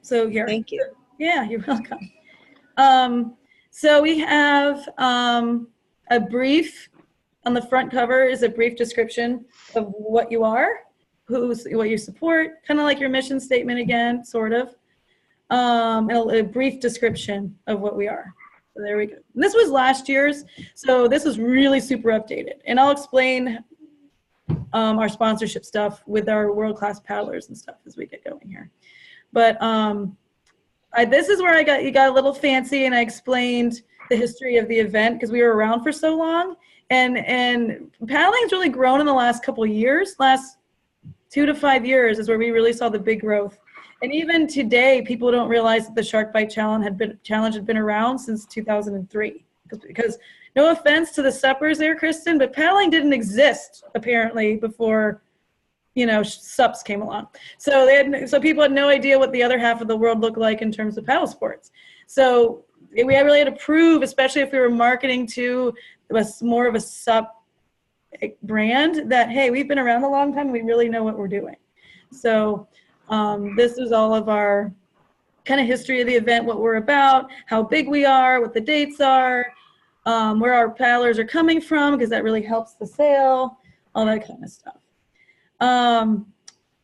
here. thank you. Yeah, you're welcome. So we have a brief, on the front cover is a brief description of what you are, what you support, kind of like your mission statement again, sort of, and a brief description of what we are. So there we go. And this was last year's, so this is really super updated. And I'll explain our sponsorship stuff with our world-class paddlers and stuff as we get going here. But this is where you got a little fancy, and I explained the history of the event because we were around for so long. And paddling's really grown in the last couple of years. Last 2 to 5 years is where we really saw the big growth. And even today, people don't realize that the Shark Bite Challenge had been around since 2003. Because no offense to the suppers there, Kristen, but paddling didn't exist apparently before, SUPs came along. So people had no idea what the other half of the world looked like in terms of paddle sports. So we really had to prove, especially if we were marketing to more of a SUP brand, that, hey, we've been around a long time. We really know what we're doing. So this is all of our kind of history of the event, what we're about, how big we are, what the dates are, where our paddlers are coming from, because that really helps the sale, all that kind of stuff.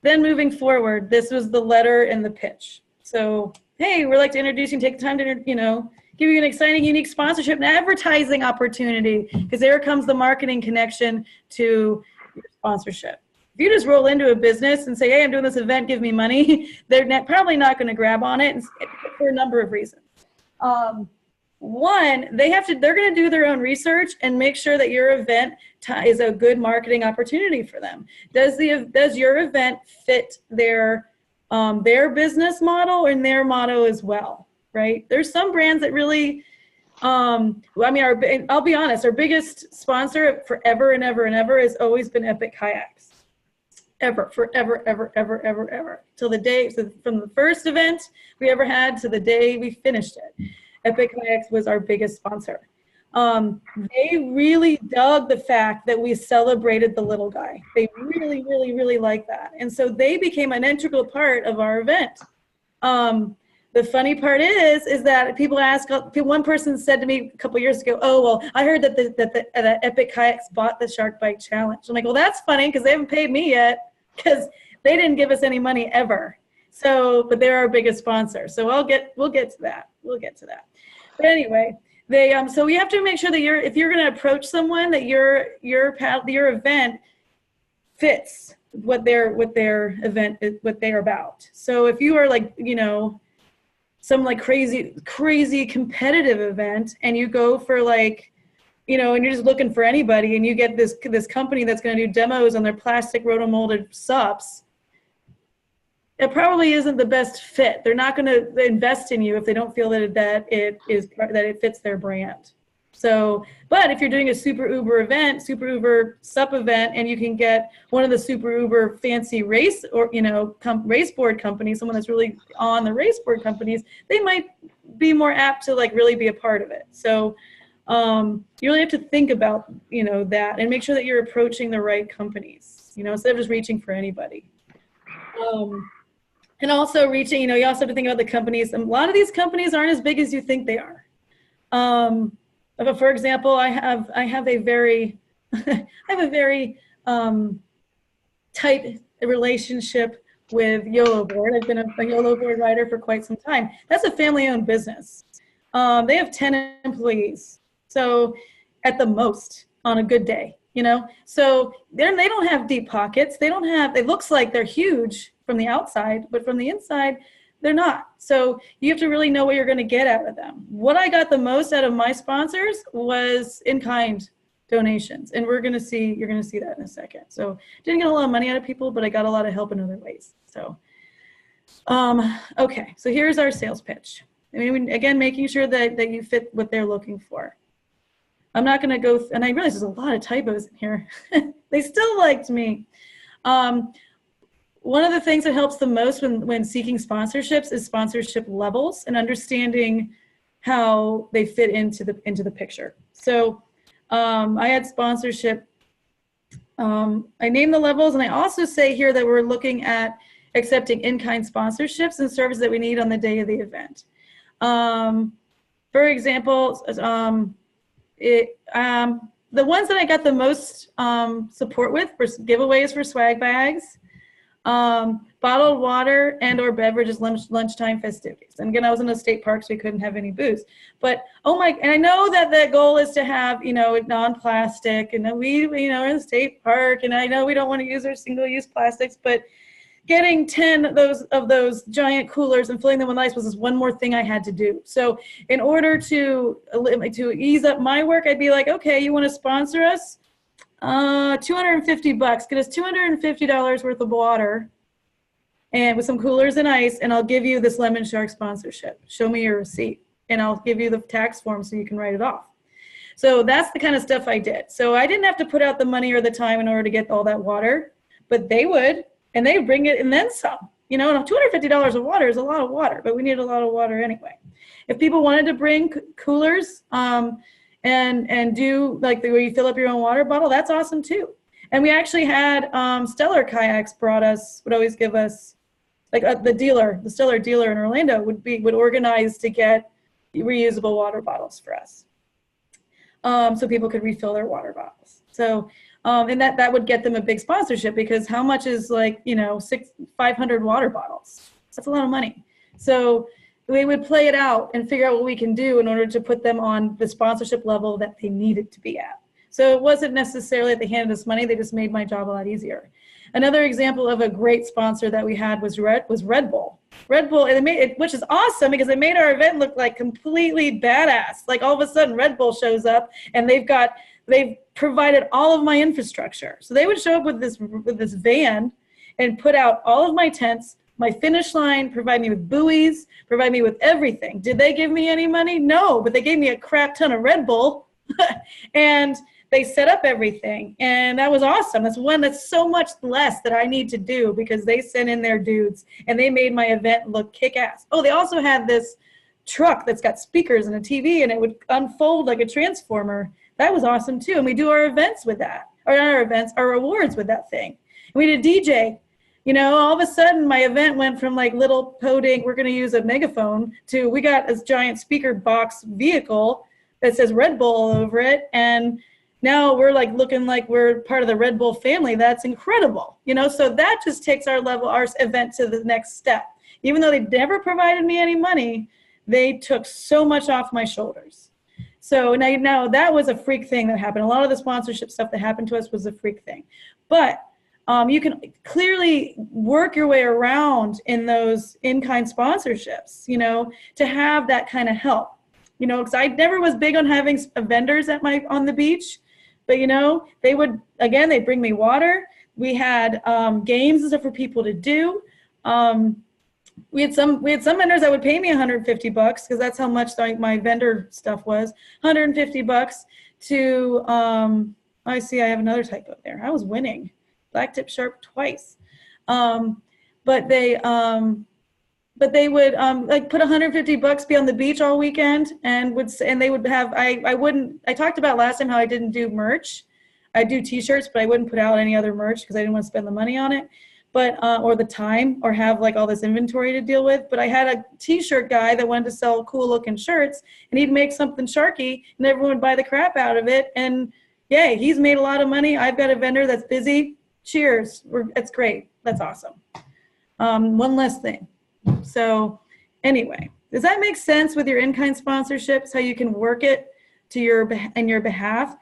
Then moving forward, this was the letter and the pitch. So hey, we'd like to introduce you, take the time to, give you an exciting, unique sponsorship and advertising opportunity, because there comes the marketing connection to your sponsorship. If you just roll into a business and say, hey, I'm doing this event, give me money, they're probably not going to grab on it for a number of reasons. One, they're going to do their own research and make sure that your event is a good marketing opportunity for them. Does your event fit their business model and their motto as well, right? There's some brands that really, I'll be honest, our biggest sponsor forever and ever and ever has always been Epic Kayaks. Forever. Till the day, so from the first event we ever had to the day we finished it, Epic Kayaks was our biggest sponsor. They really dug the fact that we celebrated the little guy. They really, really, really liked that. And so they became an integral part of our event. The funny part is that people ask, one person said to me a couple years ago, oh, well, I heard that Epic Kayaks bought the Shark Bite Challenge. I'm like, well, that's funny because they haven't paid me yet because they didn't give us any money ever. So, but they're our biggest sponsor. So we'll get to that. But anyway, so you have to make sure that if you're going to approach someone, that your event fits what their event is, what they're about. So if you are like, some like crazy competitive event and you go for like, and you're just looking for anybody and you get this company that's going to do demos on their plastic rotomolded SUPs, it probably isn't the best fit. They're not going to invest in you if they don't feel that it fits their brand. So, but if you're doing a super uber SUP event, and you can get one of the super uber fancy race or race board companies, someone that's really on the race board companies, they might be more apt to like really be a part of it. So you really have to think about that and make sure that you're approaching the right companies, instead of just reaching for anybody. And also reaching, you also have to think about the companies. A lot of these companies aren't as big as you think they are. But for example, I have a very tight relationship with YOLO Board. I've been a YOLO Board writer for quite some time. That's a family-owned business. They have 10 employees, so at the most on a good day, So they don't have deep pockets. It looks like they're huge from the outside, but from the inside, they're not. So you have to really know what you're going to get out of them. What I got the most out of my sponsors was in-kind donations. And you're going to see that in a second. So didn't get a lot of money out of people, but I got a lot of help in other ways. So, okay. So here's our sales pitch. Again, making sure that you fit what they're looking for. I'm not going to go, and I realize there's a lot of typos in here. They still liked me. One of the things that helps the most when seeking sponsorships is sponsorship levels and understanding how they fit into the picture. So I had sponsorship. I named the levels, and I also say here that we're looking at accepting in-kind sponsorships and services that we need on the day of the event. For example, the ones that I got the most support with were giveaways for swag bags, bottled water and or beverages lunchtime festivities. And again, I was in a state park, so we couldn't have any booze. But and I know that the goal is to have non-plastic, and we we're in the state park, and I know we don't want to use our single-use plastics, but getting 10 of those giant coolers and filling them with ice was just one more thing I had to do. So in order to ease up my work, I'd be like, okay, you want to sponsor us? $250. Get us $250 worth of water and with some coolers and ice, and I'll give you this Lemon Shark sponsorship. Show me your receipt, and I'll give you the tax form so you can write it off. So that's the kind of stuff I did. So I didn't have to put out the money or the time in order to get all that water, but they would, and they would bring it and then some. $250 of water is a lot of water, but we need a lot of water anyway. If people wanted to bring coolers, and do like the way you fill up your own water bottle, that's awesome too. And we actually had Stellar Kayaks would always give us, like the Stellar dealer in Orlando would organize to get reusable water bottles for us, so people could refill their water bottles. So and that would get them a big sponsorship, because how much is 500 water bottles? That's a lot of money. So we would play it out and figure out what we can do in order to put them on the sponsorship level that they needed to be at. So it wasn't necessarily that they handed us money, they just made my job a lot easier. Another example of a great sponsor that we had was Red Bull. Red Bull, and which is awesome because it made our event look like completely badass. Like all of a sudden Red Bull shows up and they've provided all of my infrastructure. So they would show up with this van and put out all of my tents, my finish line, provide me with buoys, provide me with everything. Did they give me any money? No, but they gave me a crap ton of Red Bull and they set up everything. And that was awesome. That's so much less that I need to do because they sent in their dudes and they made my event look kick-ass. Oh, they also had this truck that's got speakers and a TV and it would unfold like a transformer. That was awesome too. And we do our events with that, or not our events, our awards with that thing. And we did DJ. You know, all of a sudden my event went from like little podink, we're going to use a megaphone, to we got this giant speaker box vehicle that says Red Bull all over it. And now we're like looking like we're part of the Red Bull family. That's incredible. You know, so that just takes our event to the next step. Even though they never provided me any money, they took so much off my shoulders. So now that was a freak thing that happened. A lot of the sponsorship stuff that happened to us was a freak thing. But you can clearly work your way around in those in-kind sponsorships, you know, to have that kind of help. You know, because I never was big on having vendors on the beach, but you know, they'd bring me water. We had games and stuff for people to do. We had some vendors that would pay me $150 because that's how much my vendor stuff was. $150 to I see I have another typo there. I was winning. Black tip sharp twice. But they would like put $150 be on the beach all weekend and they would have, I talked about last time how I didn't do merch. I do t-shirts, but I wouldn't put out any other merch because I didn't want to spend the money on it, but, or the time, or have like all this inventory to deal with. But I had a t-shirt guy that wanted to sell cool looking shirts and he'd make something sharky and everyone would buy the crap out of it. And yay, he's made a lot of money. I've got a vendor that's busy. Cheers. It's great. That's awesome. One less thing. So anyway, does that make sense with your in-kind sponsorships, how you can work it to in your behalf?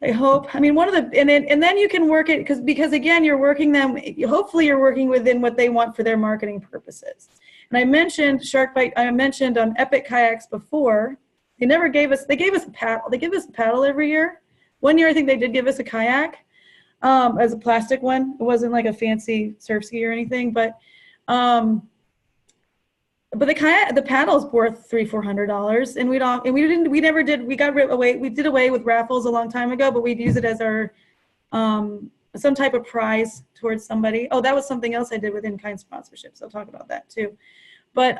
I hope. I mean, and then you can work it because again, you're working them, hopefully you're working within what they want for their marketing purposes. And I mentioned SharkBite, I mentioned Epic Kayaks before. They gave us a paddle. They give us a paddle every year. One year, I think they did give us a kayak as a plastic one. It wasn't like a fancy surf ski or anything, but the paddle's worth $300-400, and we did away with raffles a long time ago, but we'd use it as our some type of prize towards somebody. Oh, that was something else I did with in-kind sponsorships. I'll talk about that too. But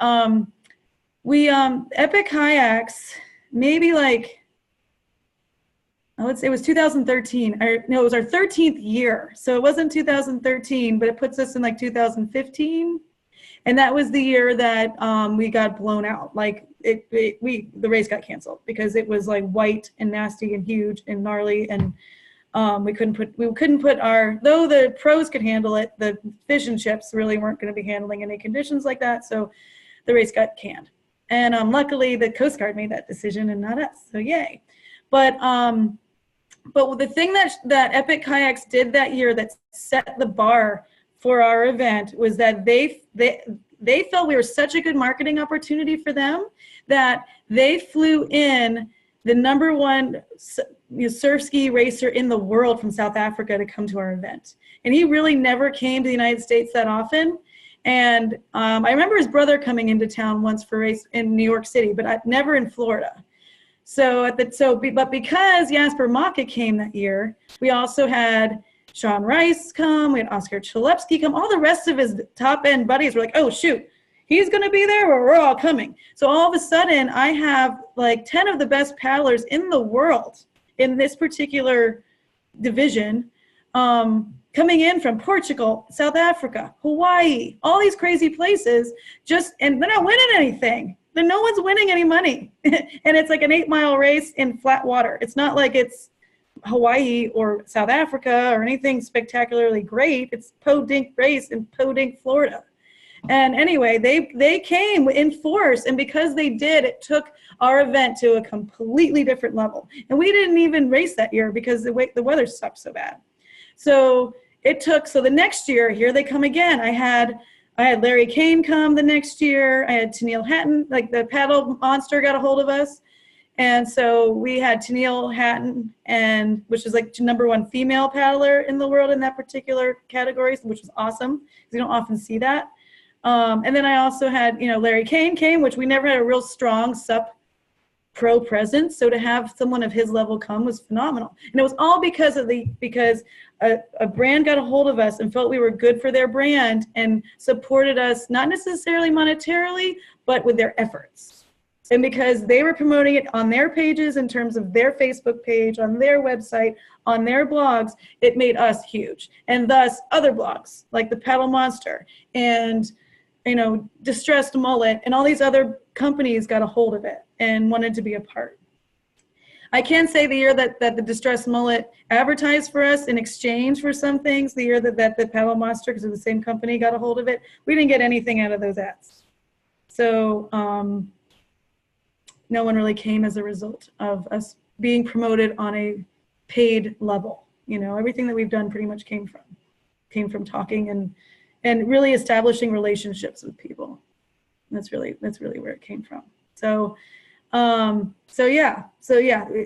we Epic Kayaks, maybe like, let's say it was 2013. It was our 13th year. So it wasn't 2013, but it puts us in like 2015. And that was the year that we got blown out. Like the race got canceled because it was like white and nasty and huge and gnarly, and we couldn't put our, though the pros could handle it, the fish and chips really weren't going to be handling any conditions like that. So the race got canned. And luckily the Coast Guard made that decision and not us. So yay. But the thing that Epic Kayaks did that year that set the bar for our event was that they felt we were such a good marketing opportunity for them that they flew in the #1 surf ski racer in the world from South Africa to come to our event. And he really never came to the United States that often. And I remember his brother coming into town once for a race in New York City, but never in Florida. But because Jasper Maka came that year, we also had Sean Rice come, we had Oscar Chalupsky come, all the rest of his top end buddies were like, oh shoot, he's gonna be there, or we're all coming. So all of a sudden I have like 10 of the best paddlers in the world in this particular division coming in from Portugal, South Africa, Hawaii, all these crazy places, and they're not winning anything. No one's winning any money. And it's like an 8-mile race in flat water. It's not like it's Hawaii or South Africa or anything spectacularly great. It's Podink race in Podink, Florida. And anyway, they came in force, and because they did, it took our event to a completely different level. And we didn't even race that year because the weather sucked so bad. So the next year, here they come again. I had Larry Kane come the next year. I had Tennille Hatton, like the paddle monster got a hold of us. And so we had Tennille Hatton, which is like #1 female paddler in the world in that particular category, which was awesome because you don't often see that. And then I also had, Larry Kane came, which we never had a real strong SUP pro presence. So to have someone of his level come was phenomenal. And it was all because a brand got a hold of us and felt we were good for their brand and supported us, not necessarily monetarily, but with their efforts. And because they were promoting it on their pages in terms of their Facebook page, on their website, on their blogs, it made us huge. And thus other blogs like the Paddle Monster and, Distressed Mullet and all these other companies got a hold of it and wanted to be a part. I can say the year that the Distressed Mullet advertised for us in exchange for some things, the year that the Paddle Monster, because of the same company, got a hold of it, we didn't get anything out of those ads. So no one really came as a result of us being promoted on a paid level. Everything that we've done pretty much came from talking and really establishing relationships with people. And that's really where it came from. So yeah,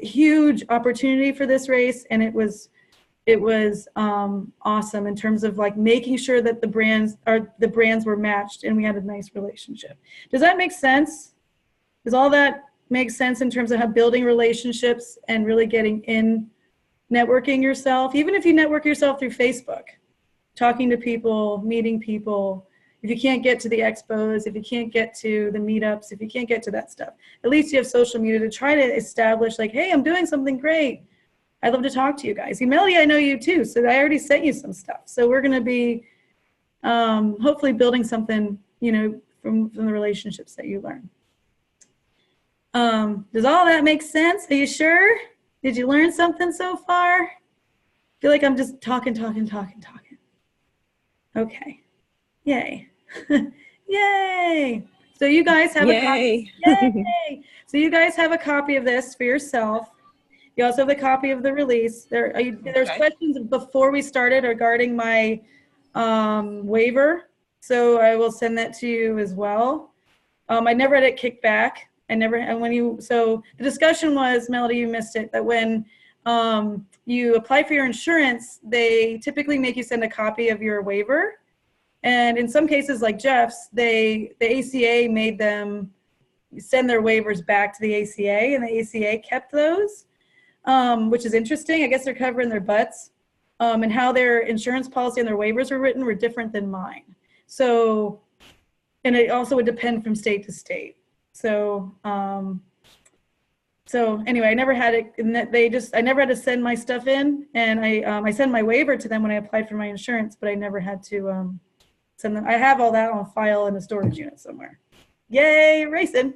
huge opportunity for this race, and it was awesome in terms of like making sure that the brands were matched and we had a nice relationship. Does that make sense? Does all that make sense in terms of how building relationships and really getting in, networking yourself? Even if you network yourself through Facebook, talking to people, meeting people. If you can't get to the expos, if you can't get to the meetups, if you can't get to that stuff, at least you have social media to try to establish like, hey, I'm doing something great. I'd love to talk to you guys. Melody, I know you too, so I already sent you some stuff. So we're gonna be hopefully building something, from the relationships that you learn. Does all that make sense? Are you sure? Did you learn something so far? I feel like I'm just talking. Okay. Yay. Yay. So you guys have a copy. Yay. So you guys have a copy of this for yourself. You also have a copy of the release. There's questions before we started regarding my waiver. So I will send that to you as well. I never had it kicked back. So the discussion was, Melody, you missed it, that when you apply for your insurance, they typically make you send a copy of your waiver. And in some cases like Jeff's, the ACA made them send their waivers back to the ACA, and the ACA kept those, which is interesting. I guess they're covering their butts, and how their insurance policy and their waivers were written were different than mine. So, and it also would depend from state to state. So, anyway, I never had it, and I never had to send my stuff in, and I sent my waiver to them when I applied for my insurance, but I never had to send them. I have all that on file in a storage unit somewhere. Yay, racing.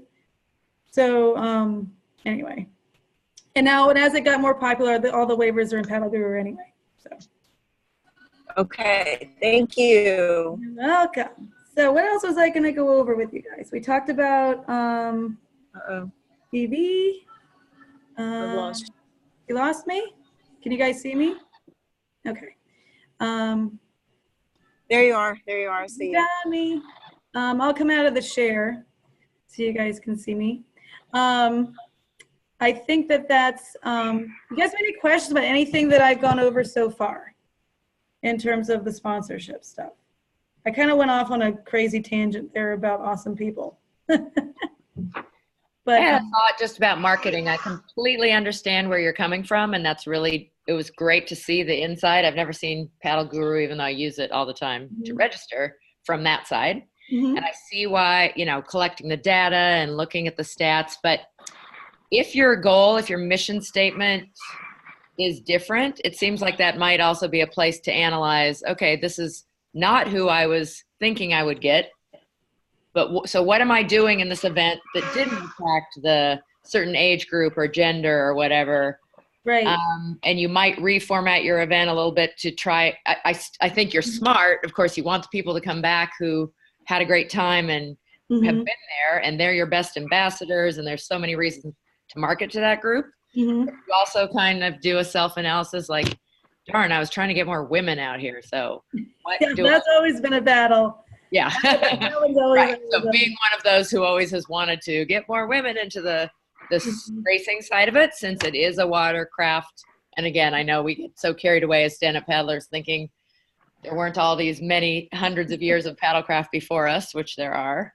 So, anyway, and as it got more popular, all the waivers are in Paddle Guru anyway, so. Okay, thank you. You're welcome. So what else was I going to go over with you guys? We talked about TV. I've lost. You lost me? Can you guys see me? Okay. There you are. I see you. Got me. I'll come out of the share so you guys can see me. I think that's, you guys have any questions about anything that I've gone over so far in terms of the sponsorship stuff? I kind of went off on a crazy tangent there about awesome people. But I had a thought just about marketing. I completely understand where you're coming from, and it was great to see the inside. I've never seen Paddle Guru, even though I use it all the time to register from that side. Mhm. And I see why, collecting the data and looking at the stats. But if your mission statement is different, it seems like that might also be a place to analyze, okay, this is not who I was thinking I would get. But so what am I doing in this event that didn't impact the certain age group or gender or whatever? right. And you might reformat your event a little bit to try. I think you're smart. Of course, you want the people to come back who had a great time and have Mhm. been there, and they're your best ambassadors, and there's so many reasons to market to that group. Mhm. You also kind of do a self-analysis like, darn, I was trying to get more women out here. So what Yeah, do I, that's always been a battle. yeah. That one's always Right. So being one of those who always has wanted to get more women into this racing side of it, since it is a watercraft. And again, I know we get so carried away as stand-up paddlers thinking there weren't all these many hundreds of years of paddlecraft before us, which there are.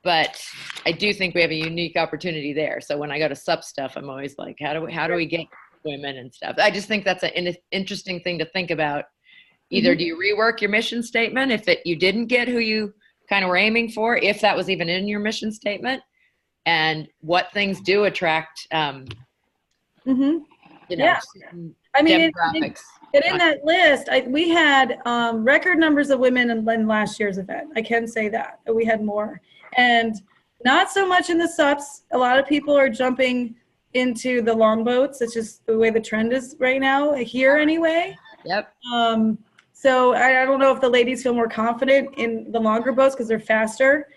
But I do think we have a unique opportunity there. So when I go to SUP stuff, I'm always like, how do we get women and stuff? I just think that's an interesting thing to think about. Either do you rework your mission statement if you didn't get who you kind of were aiming for, if that was even in your mission statement, and what things do attract, Mhm. you know, Yeah. certain I mean, demographics. and in that list, we had record numbers of women in last year's event. I can say that. We had more. And not so much in the SUPs. A lot of people are jumping into the longboats. It's just the way the trend is right now, here anyway. Yep. So I don't know if the ladies feel more confident in the longer boats because they're faster.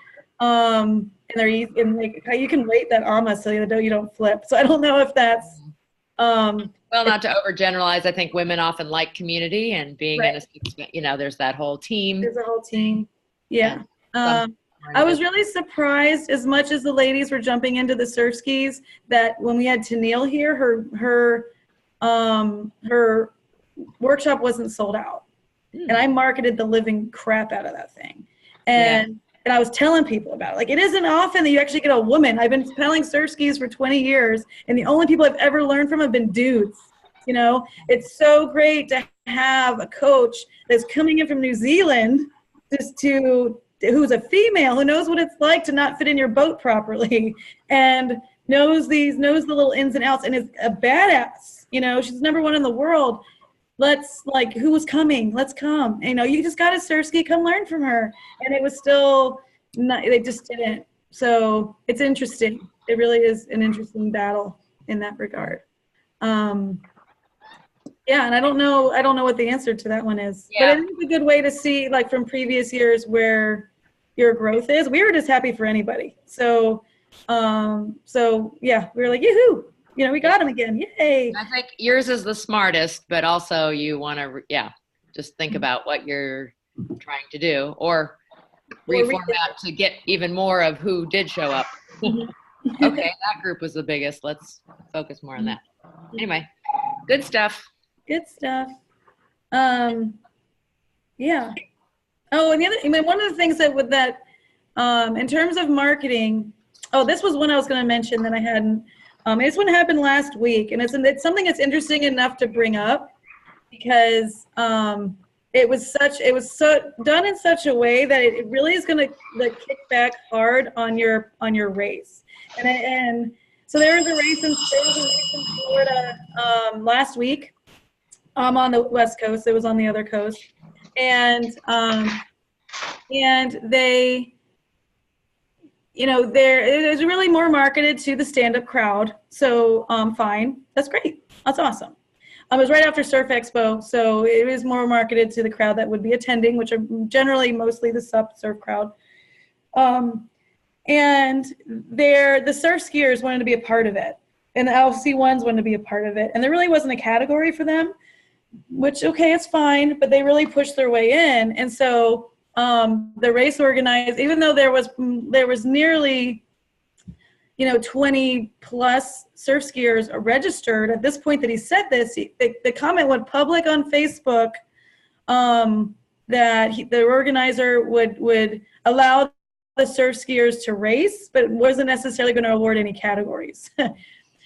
And they're and like you can weight that AMA so you don't flip. So I don't know if that's well, not to overgeneralize, I think women often like community and being in a, there's that whole team. There's a whole team. Yeah. I was really surprised, as much as the ladies were jumping into the surf skis, that when we had Tennille here, her workshop wasn't sold out. And I marketed the living crap out of that thing. And I was telling people about it. Like, it isn't often that you actually get a woman. I've been pedaling surf skis for 20 years, and the only people I've ever learned from have been dudes. You know, it's so great to have a coach that's coming in from New Zealand who's a female, who knows what it's like to not fit in your boat properly, and knows the little ins and outs, and is a badass. You know, she's number 1 in the world. Who was coming? Let's come. You know, you just got a surf ski, come learn from her. And it was still not, they just didn't. So it's interesting. It really is an interesting battle in that regard. Yeah, and I don't know what the answer to that one is. Yeah. But it's a good way to see, like, from previous years where your growth is. We were just happy for anybody. So yeah, we were like, yoo-hoo. You know, we got him again. Yay. I think yours is the smartest, but also you want to, just think about what you're trying to do, or reformat to get even more of who did show up. Okay, that group was the biggest. Let's focus more on that. Anyway, good stuff. Good stuff. Yeah. Oh, and one of the things that in terms of marketing, this was one I was going to mention that I hadn't. This one happened last week, and it's something that's interesting enough to bring up, because it was so done in such a way that it really is going to kick back hard on your race. And so there was a race in Florida last week. On the West Coast. It was on the other coast, and they. It was really more marketed to the stand-up crowd. So fine, that's great. That's awesome. It was right after Surf Expo, so it was more marketed to the crowd that would be attending, which are generally mostly the surf crowd. And the surf skiers wanted to be a part of it, and the LC1s wanted to be a part of it, and there really wasn't a category for them, which, okay, it's fine, but they really pushed their way in, and so. The race organized, even though there was nearly, 20 plus surf skiers registered at this point that he said this, the comment went public on Facebook that the organizer would allow the surf skiers to race, but wasn't necessarily going to award any categories.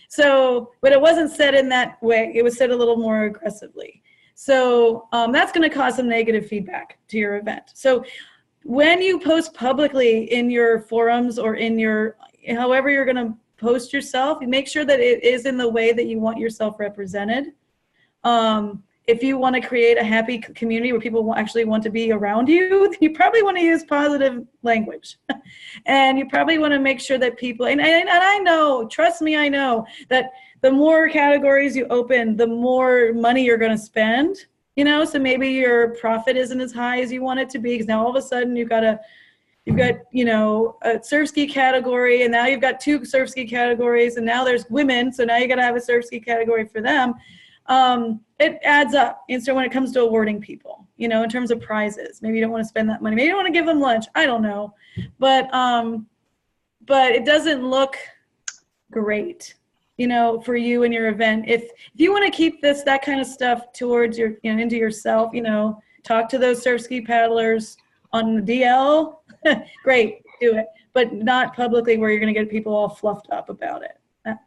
So, but it wasn't said in that way. It was said a little more aggressively. So that's going to cause some negative feedback to your event. So when you post publicly in your forums or in however you're going to post yourself, you make sure that it is in the way that you want yourself represented. If you want to create a happy community where people actually want to be around you, then you probably want to use positive language. And you probably want to make sure that people, and I know, trust me, I know that the more categories you open, the more money you're going to spend. you know, so maybe your profit isn't as high as you want it to be because now all of a sudden you've got, you know, a surf ski category, and now you've got 2 surf ski categories, and now there's women, so now you got to have a surf ski category for them. It adds up. And so when it comes to awarding people, you know, in terms of prizes, maybe you don't want to spend that money. Maybe you don't want to give them lunch. I don't know. But it doesn't look great, you know, for you and your event. If you want to keep that kind of stuff towards your, you know, into yourself, you know, talk to those surf ski paddlers on the DL, great, do it. But not publicly where you're going to get people all fluffed up about it. That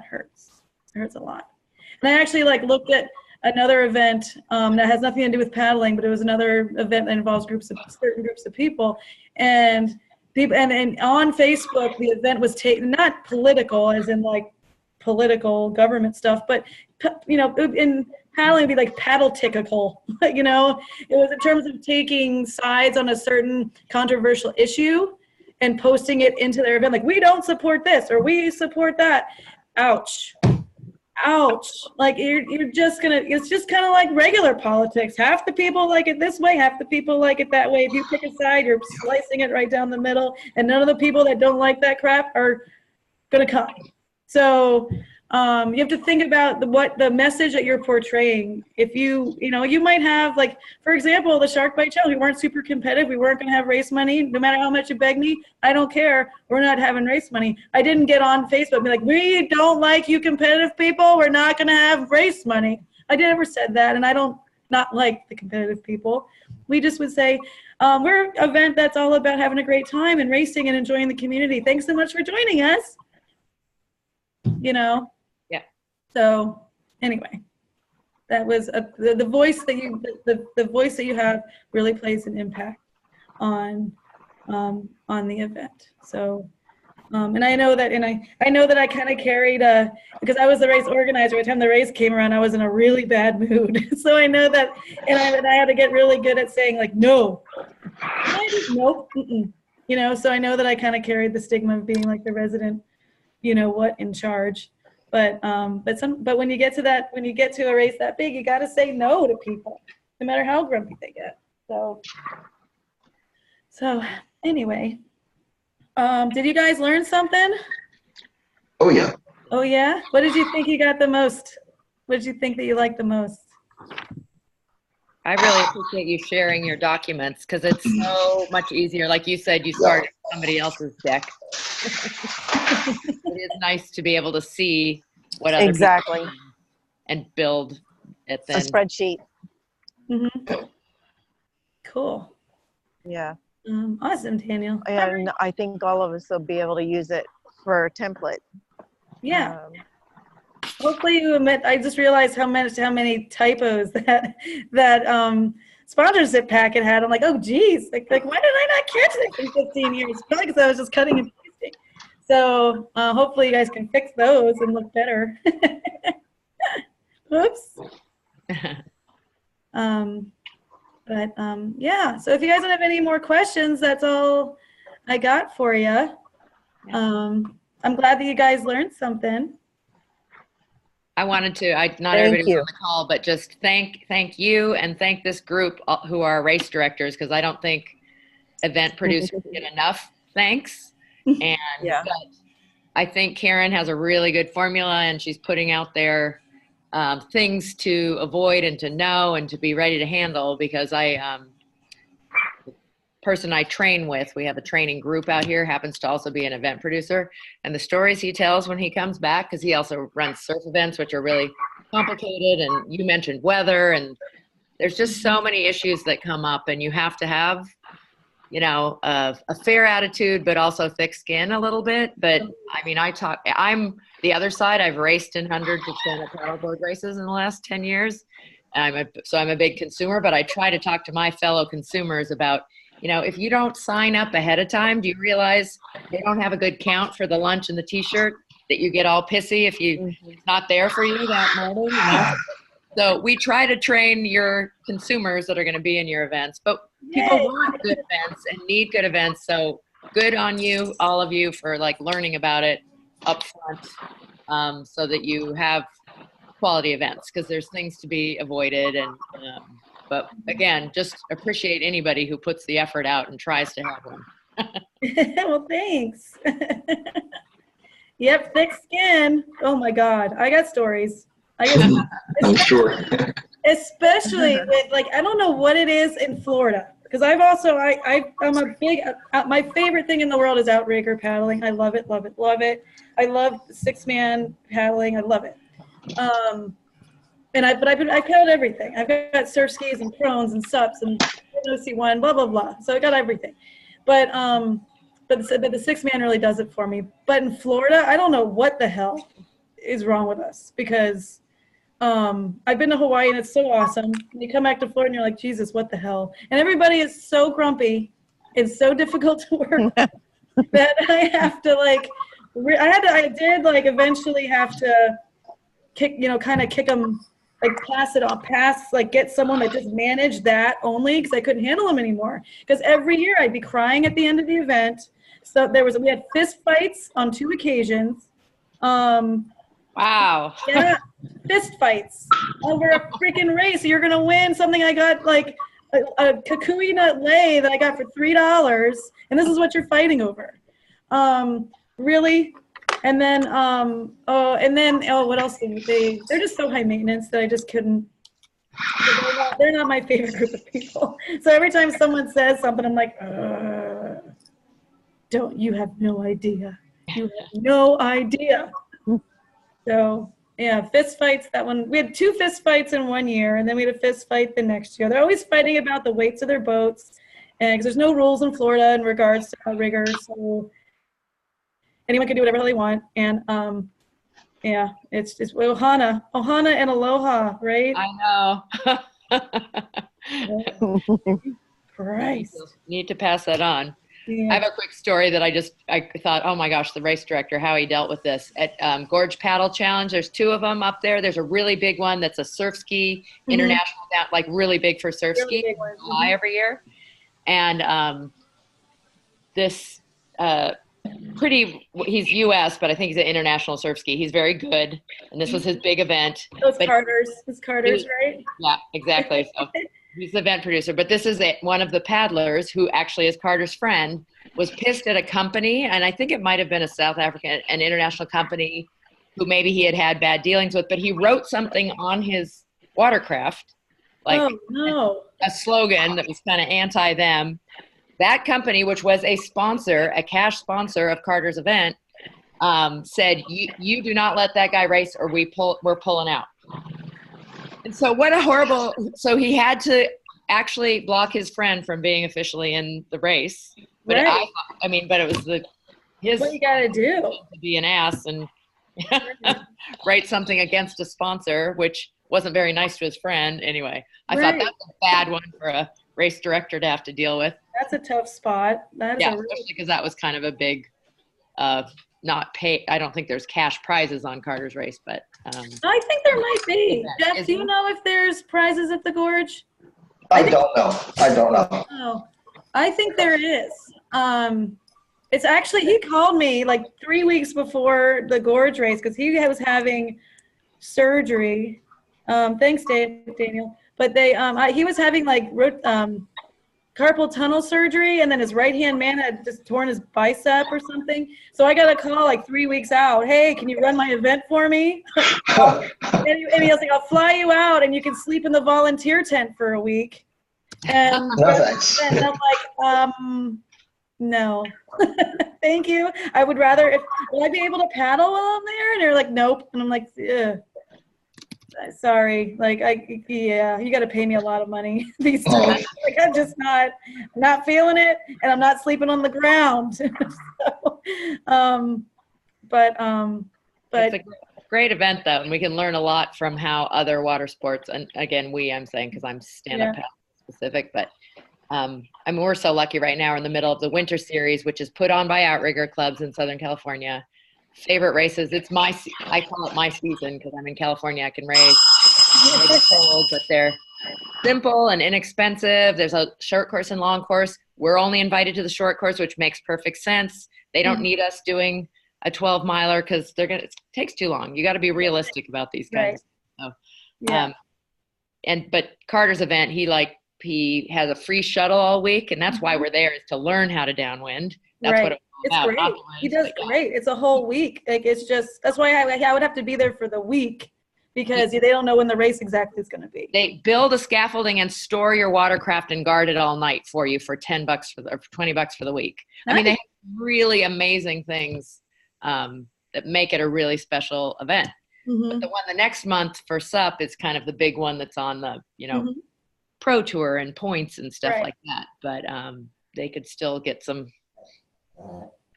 hurts. It hurts a lot. And I actually looked at another event that has nothing to do with paddling, but it was another event that involves certain groups of people. And on Facebook, the event was taken, not political, as in political government stuff, but you know, in paddling, it'd be paddle-tickable. You know, it was in terms of taking sides on a certain controversial issue and posting it into their event, we don't support this or we support that. Ouch. Ouch. You're just gonna, it's just kind of like regular politics. Half the people like it this way, half the people like it that way. If you pick a side, you're slicing it right down the middle, and none of the people that don't like that crap are gonna come. So you have to think about what the message that you're portraying. If you might have, for example, the Shark Bite Challenge. We weren't super competitive. We weren't going to have race money. No matter how much you beg me, I don't care. We're not having race money. I didn't get on Facebook and be like, we don't like you competitive people. We're not going to have race money. I never said that, and I don't not like the competitive people. We just would say, we're an event that's all about having a great time and racing and enjoying the community. Thanks so much for joining us. You know? Yeah. So anyway, that was the voice that the voice that you have really plays an impact on the event. So and I know that, I know that I kind of carried because I was the race organizer. By the time the race came around, I was in a really bad mood. So I know that, and I had to get really good at saying no. Nope. Mm-mm. You know, so I know that I kind of carried the stigma of being the resident, you know what, in charge. But when you get to a race that big, you got to say no to people, no matter how grumpy they get. So anyway, did you guys learn something? Oh yeah. Oh yeah. What did you think you got the most? What did you think that you liked the most? I really appreciate you sharing your documents because it's so much easier. Like you said, you started somebody else's deck. It is nice to be able to see what other Exactly. people do and build it A then. spreadsheet. Mm-hmm. Cool. Yeah. Awesome, Daniel. And I think all of us will be able to use it for a template. Yeah. Hopefully you admit, I just realized how many typos that sponsorship packet had. I'm like, oh geez, why did I not catch this in 15 years? Probably because I was just cutting and pasting. So hopefully you guys can fix those and look better. Oops. Yeah, so if you guys don't have any more questions, that's all I got for you. I'm glad that you guys learned something. I wanted to, not Thank everybody was you. on the call, but just thank you and thank this group who are race directors, because I don't think event producers get enough thanks. And Yeah. but I think Karen has a really good formula, and she's putting out there things to avoid and to know and to be ready to handle, because the person I train with, we have a training group out here, happens to also be an event producer, and the stories he tells when he comes back, because he also runs surf events, which are really complicated, and you mentioned weather, and there's just so many issues that come up, and you have to have, you know, a fair attitude, but also thick skin a little bit. But I mean, I'm the other side. I've raced in 100 to 200 paddleboard races in the last 10 years. I'm a big consumer, but I try to talk to my fellow consumers about, you know, if you don't sign up ahead of time, do you realize they don't have a good count for the lunch and the t-shirt, that you get all pissy if it's not there for you that morning, you know? So we try to train your consumers that are going to be in your events, but people want good events and need good events. So good on you, all of you, for learning about it up front, so that you have quality events because there's things to be avoided. And but again, just appreciate anybody who puts the effort out and tries to have one. Well, thanks. Yep, thick skin. Oh my God, I got stories. I'm sure. Especially with like, I don't know what it is in Florida, because I'm a big, my favorite thing in the world is outrigger paddling. I love it, love it, love it. I love 6-man paddling. I love it. But I paddled everything. I've got surf skis and prones and sups and OC1, blah blah blah. So I got everything. But the 6-man really does it for me. But in Florida, I don't know what the hell is wrong with us, because I've been to Hawaii and it's so awesome. And you come back to Florida and you're like, Jesus, what the hell? And everybody is so grumpy. It's so difficult to work that I have to like, I did like eventually have to kick them, like like get someone that just managed that only, because I couldn't handle them anymore. Because every year I'd be crying at the end of the event. So we had fist fights on 2 occasions. Wow. Yeah, fist fights over a freaking race. You're gonna win something. I got like a kukui nut lei that I got for $3, and this is what you're fighting over. Really? And then what else? They're just so high maintenance that I just couldn't. They're not my favorite group of people. So every time someone says something, I'm like, you have no idea. You have no idea. So yeah, fist fights, that one. We had 2 fist fights in 1 year, and then we had a fist fight the next year. They're always fighting about the weights of their boats, and because there's no rules in Florida in regards to outriggers, so anyone can do whatever they want. And yeah, it's just ohana and aloha, right? I know. Christ. Need to pass that on. Yeah. I have a quick story that I thought, oh my gosh, the race director, how he dealt with this. At Gorge Paddle Challenge, there's 2 of them up there. There's a really big one that's a surf ski international, like really big for surf Really ski, big one. July every year. And this he's US, but I think he's an international surf ski. He's very good. And this was his big event. It's Carter's, right? Yeah, exactly. So he's the event producer, but this is one of the paddlers who actually is Carter's friend, was pissed at a company, and I think it might have been a South African, an international company who maybe he had bad dealings with, but he wrote something on his watercraft, like a slogan that was kind of anti them. That company, which was a cash sponsor of Carter's event, said, you do not let that guy race or we're pulling out. And so so he had to actually block his friend from being officially in the race. But right. But it was his what you gotta do to be an ass and write something against a sponsor, which wasn't very nice to his friend. Anyway, I thought that's a bad one for a race director to have to deal with. That's a tough spot. Especially because that was kind of a big not pay. I don't think there's cash prizes on Carter's race, but I think there might be. Jeff, do you know if there's prizes at the Gorge? I don't know. Oh, I think there is. It's actually, he called me like 3 weeks before the Gorge race because he was having surgery. Thanks, Daniel. But he was having like carpal tunnel surgery, and then his right-hand man had just torn his bicep or something. So I got a call like 3 weeks out. Hey, can you run my event for me? and he was like, I'll fly you out, and you can sleep in the volunteer tent for a week. And, no, thanks. And I'm like, no, thank you. I would rather, will I be able to paddle while I'm there? And they're like, nope. And I'm like, ugh. Sorry, like you got to pay me a lot of money these days. Like I'm just not feeling it, and I'm not sleeping on the ground. So, but it's a great event though, and we can learn a lot from how other water sports. And again, I'm saying because I'm stand-up paddle specific, but we're so lucky right now. We're in the middle of the winter series, which is put on by outrigger clubs in Southern California. Favorite races. I call it my season because I'm in California. I can race. They're cold, but they're simple and inexpensive. There's a short course and long course. We're only invited to the short course, which makes perfect sense. They don't need us doing a 12-miler because it takes too long. You got to be realistic about these guys. Yeah. But Carter's event, he has a free shuttle all week, and that's why we're there, is to learn how to downwind. That's what Right. it's all It's about. not great. the He winds, does but yeah. great. It's a whole week. Like, it's just, that's why I would have to be there for the week because they don't know when the race exactly is going to be. They build a scaffolding and store your watercraft and guard it all night for you for $10 or $20 for the week. I mean, they have really amazing things that make it a really special event. But the one the next month for SUP is kind of the big one that's on the, pro tour and points and stuff like that. But they could still get some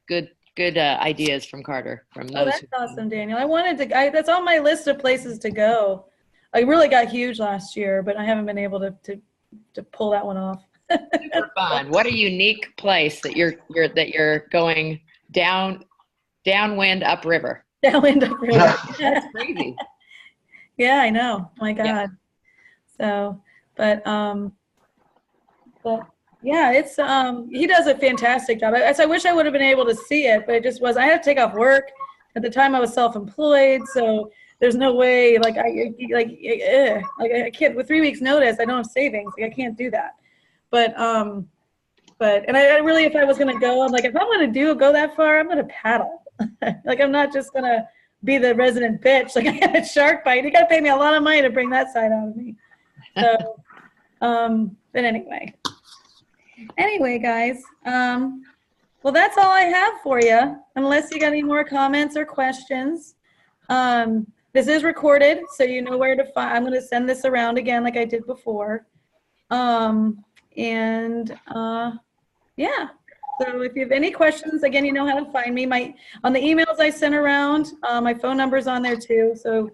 good ideas from Carter, from those. Oh, that's awesome, Daniel. I wanted to, that's on my list of places to go. I really got huge last year, but I haven't been able to pull that one off. Super fun. What a unique place that you're going downwind upriver. Downwind upriver. That's crazy. Yeah, I know. My God. Yeah. So, but yeah, it's he does a fantastic job. I wish I would have been able to see it, but it just was. I had to take off work at the time. I was self-employed, so there's no way. Like I can't with 3 weeks notice. I don't have savings. Like I can't do that. But and I really, if I was gonna go, I'm like, if I'm gonna go that far, I'm gonna paddle. Like I'm not just gonna be the resident bitch. Like I had a shark bite. You gotta pay me a lot of money to bring that side out of me. So, but anyway, guys, well, that's all I have for you, unless you got any more comments or questions. This is recorded, so you know where to find. I'm going to send this around again like I did before. Yeah. So if you have any questions, again, you know how to find me. On the emails I sent around, my phone number's on there too. So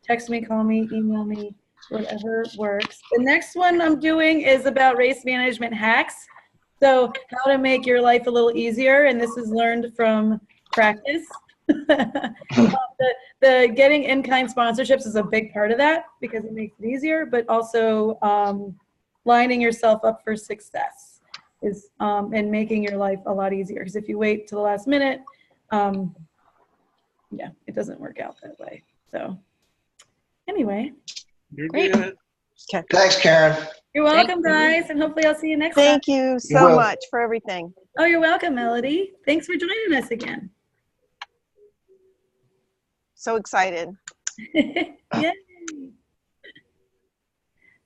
text me, call me, email me, whatever works. The next one I'm doing is about race management hacks. So how to make your life a little easier, and this is learned from practice. The getting in-kind sponsorships is a big part of that because it makes it easier, but also lining yourself up for success is and making your life a lot easier. Because if you wait till the last minute, yeah, it doesn't work out that way. So anyway. Great. Okay. Thanks, Karen. You're welcome, guys, and hopefully I'll see you next time. Thank you so will. much for everything. Oh, you're welcome, Melody. Thanks for joining us again. So excited. Yay. So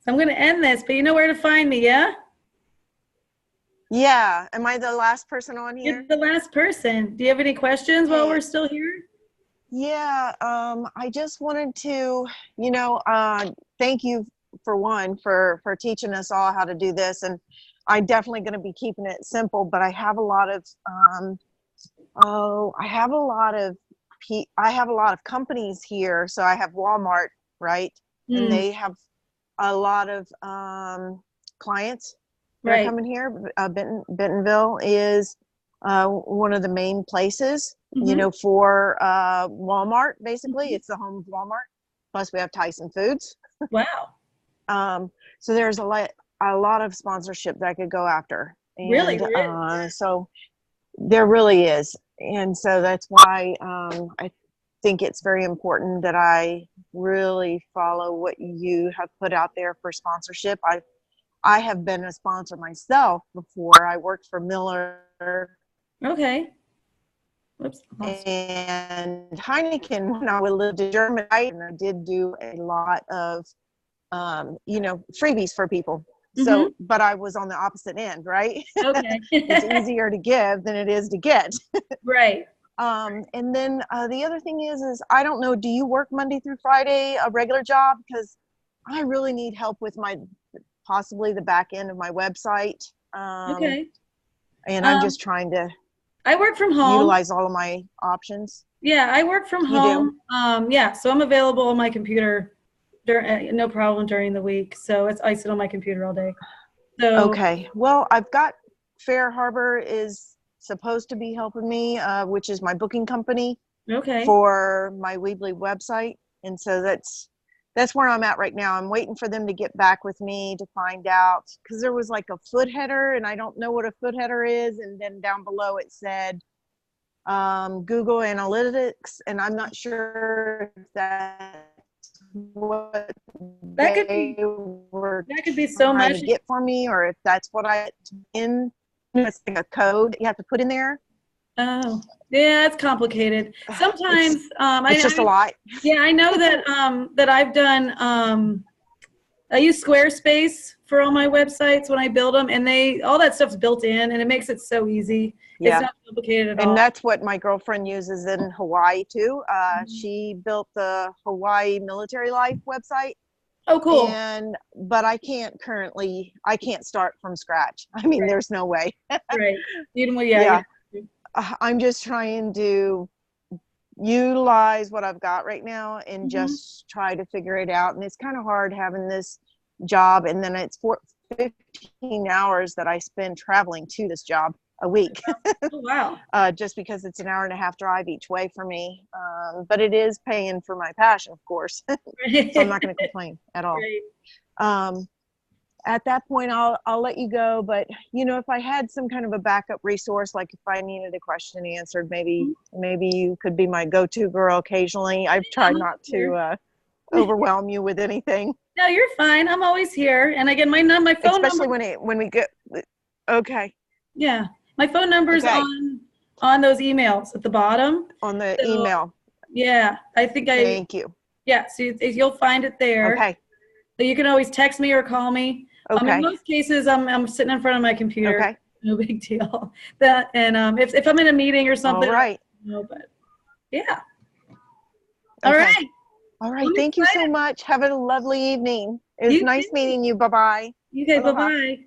I'm going to end this, but you know where to find me, yeah? Yeah. Am I the last person on here? You're the last person. Do you have any questions while we're still here? Yeah. I just wanted to, thank you for teaching us all how to do this. And I'm definitely going to be keeping it simple, but I have a lot of, I have a lot of companies here. So I have Walmart, right? And they have a lot of clients that are coming here. Bentonville is one of the main places, for Walmart, basically. It's the home of Walmart. Plus we have Tyson Foods. Wow. So there's a lot of sponsorship that I could go after. And, really? So there really is. And so that's why I think it's very important that I really follow what you have put out there for sponsorship. I have been a sponsor myself before. I worked for Miller. Okay. Whoops. And Heineken when I lived in Germany, and I did do a lot of, freebies for people. So, but I was on the opposite end, right? Okay. It's easier to give than it is to get. Right. And then the other thing is I don't know, do you work Monday through Friday, a regular job? Because I really need help with possibly the back end of my website. Okay. And I'm just trying to I work from home. Utilize all of my options. Yeah, I work from home. Yeah, so I'm available on my computer no problem during the week. So I sit on my computer all day. So okay. Well, I've got Fair Harbor is supposed to be helping me, which is my booking company. Okay. For my Weebly website. And so that's where I'm at right now. I'm waiting for them to get back with me to find out, because there was like a foot header and I don't know what a foot header is. And then down below it said Google Analytics, and I'm not sure if that's what That could they be were that could be so trying much. to get for me, or if that's what I in. It's like a code you have to put in there. Oh, yeah, it's complicated. Sometimes It's just a lot. Yeah, I know that that I've done I use Squarespace for all my websites when I build them, and all that stuff's built in, and it makes it so easy. Yeah. It's not complicated at all. And that's what my girlfriend uses in Hawaii too. She built the Hawaii Military Life website. Oh, cool. But I can't start from scratch. I mean, there's no way. Right. Yeah. I'm just trying to utilize what I've got right now and just try to figure it out. And it's kind of hard having this job, and then it's 15 hours that I spend traveling to this job a week. Oh, wow. Just because it's an hour and a half drive each way for me. But it is paying for my passion, of course. So I'm not going to complain at all. Right. At that point, I'll let you go. But, you know, if I had some kind of a backup resource, like if I needed a question answered, maybe you could be my go-to girl occasionally. I've tried not to overwhelm you with anything. No, you're fine. I'm always here. And again, my phone Especially number. when we get, okay. Yeah. My phone number's on those emails at the bottom. On the email. Yeah. Thank you. Yeah. So you'll find it there. Okay. So you can always text me or call me. Okay. In most cases, I'm sitting in front of my computer. Okay. No big deal. If I'm in a meeting or something. All right. But yeah. Okay. All right. All right. Thank you so much. Have a lovely evening. It was nice meeting you. Bye-bye. Okay. Aloha. Bye-bye.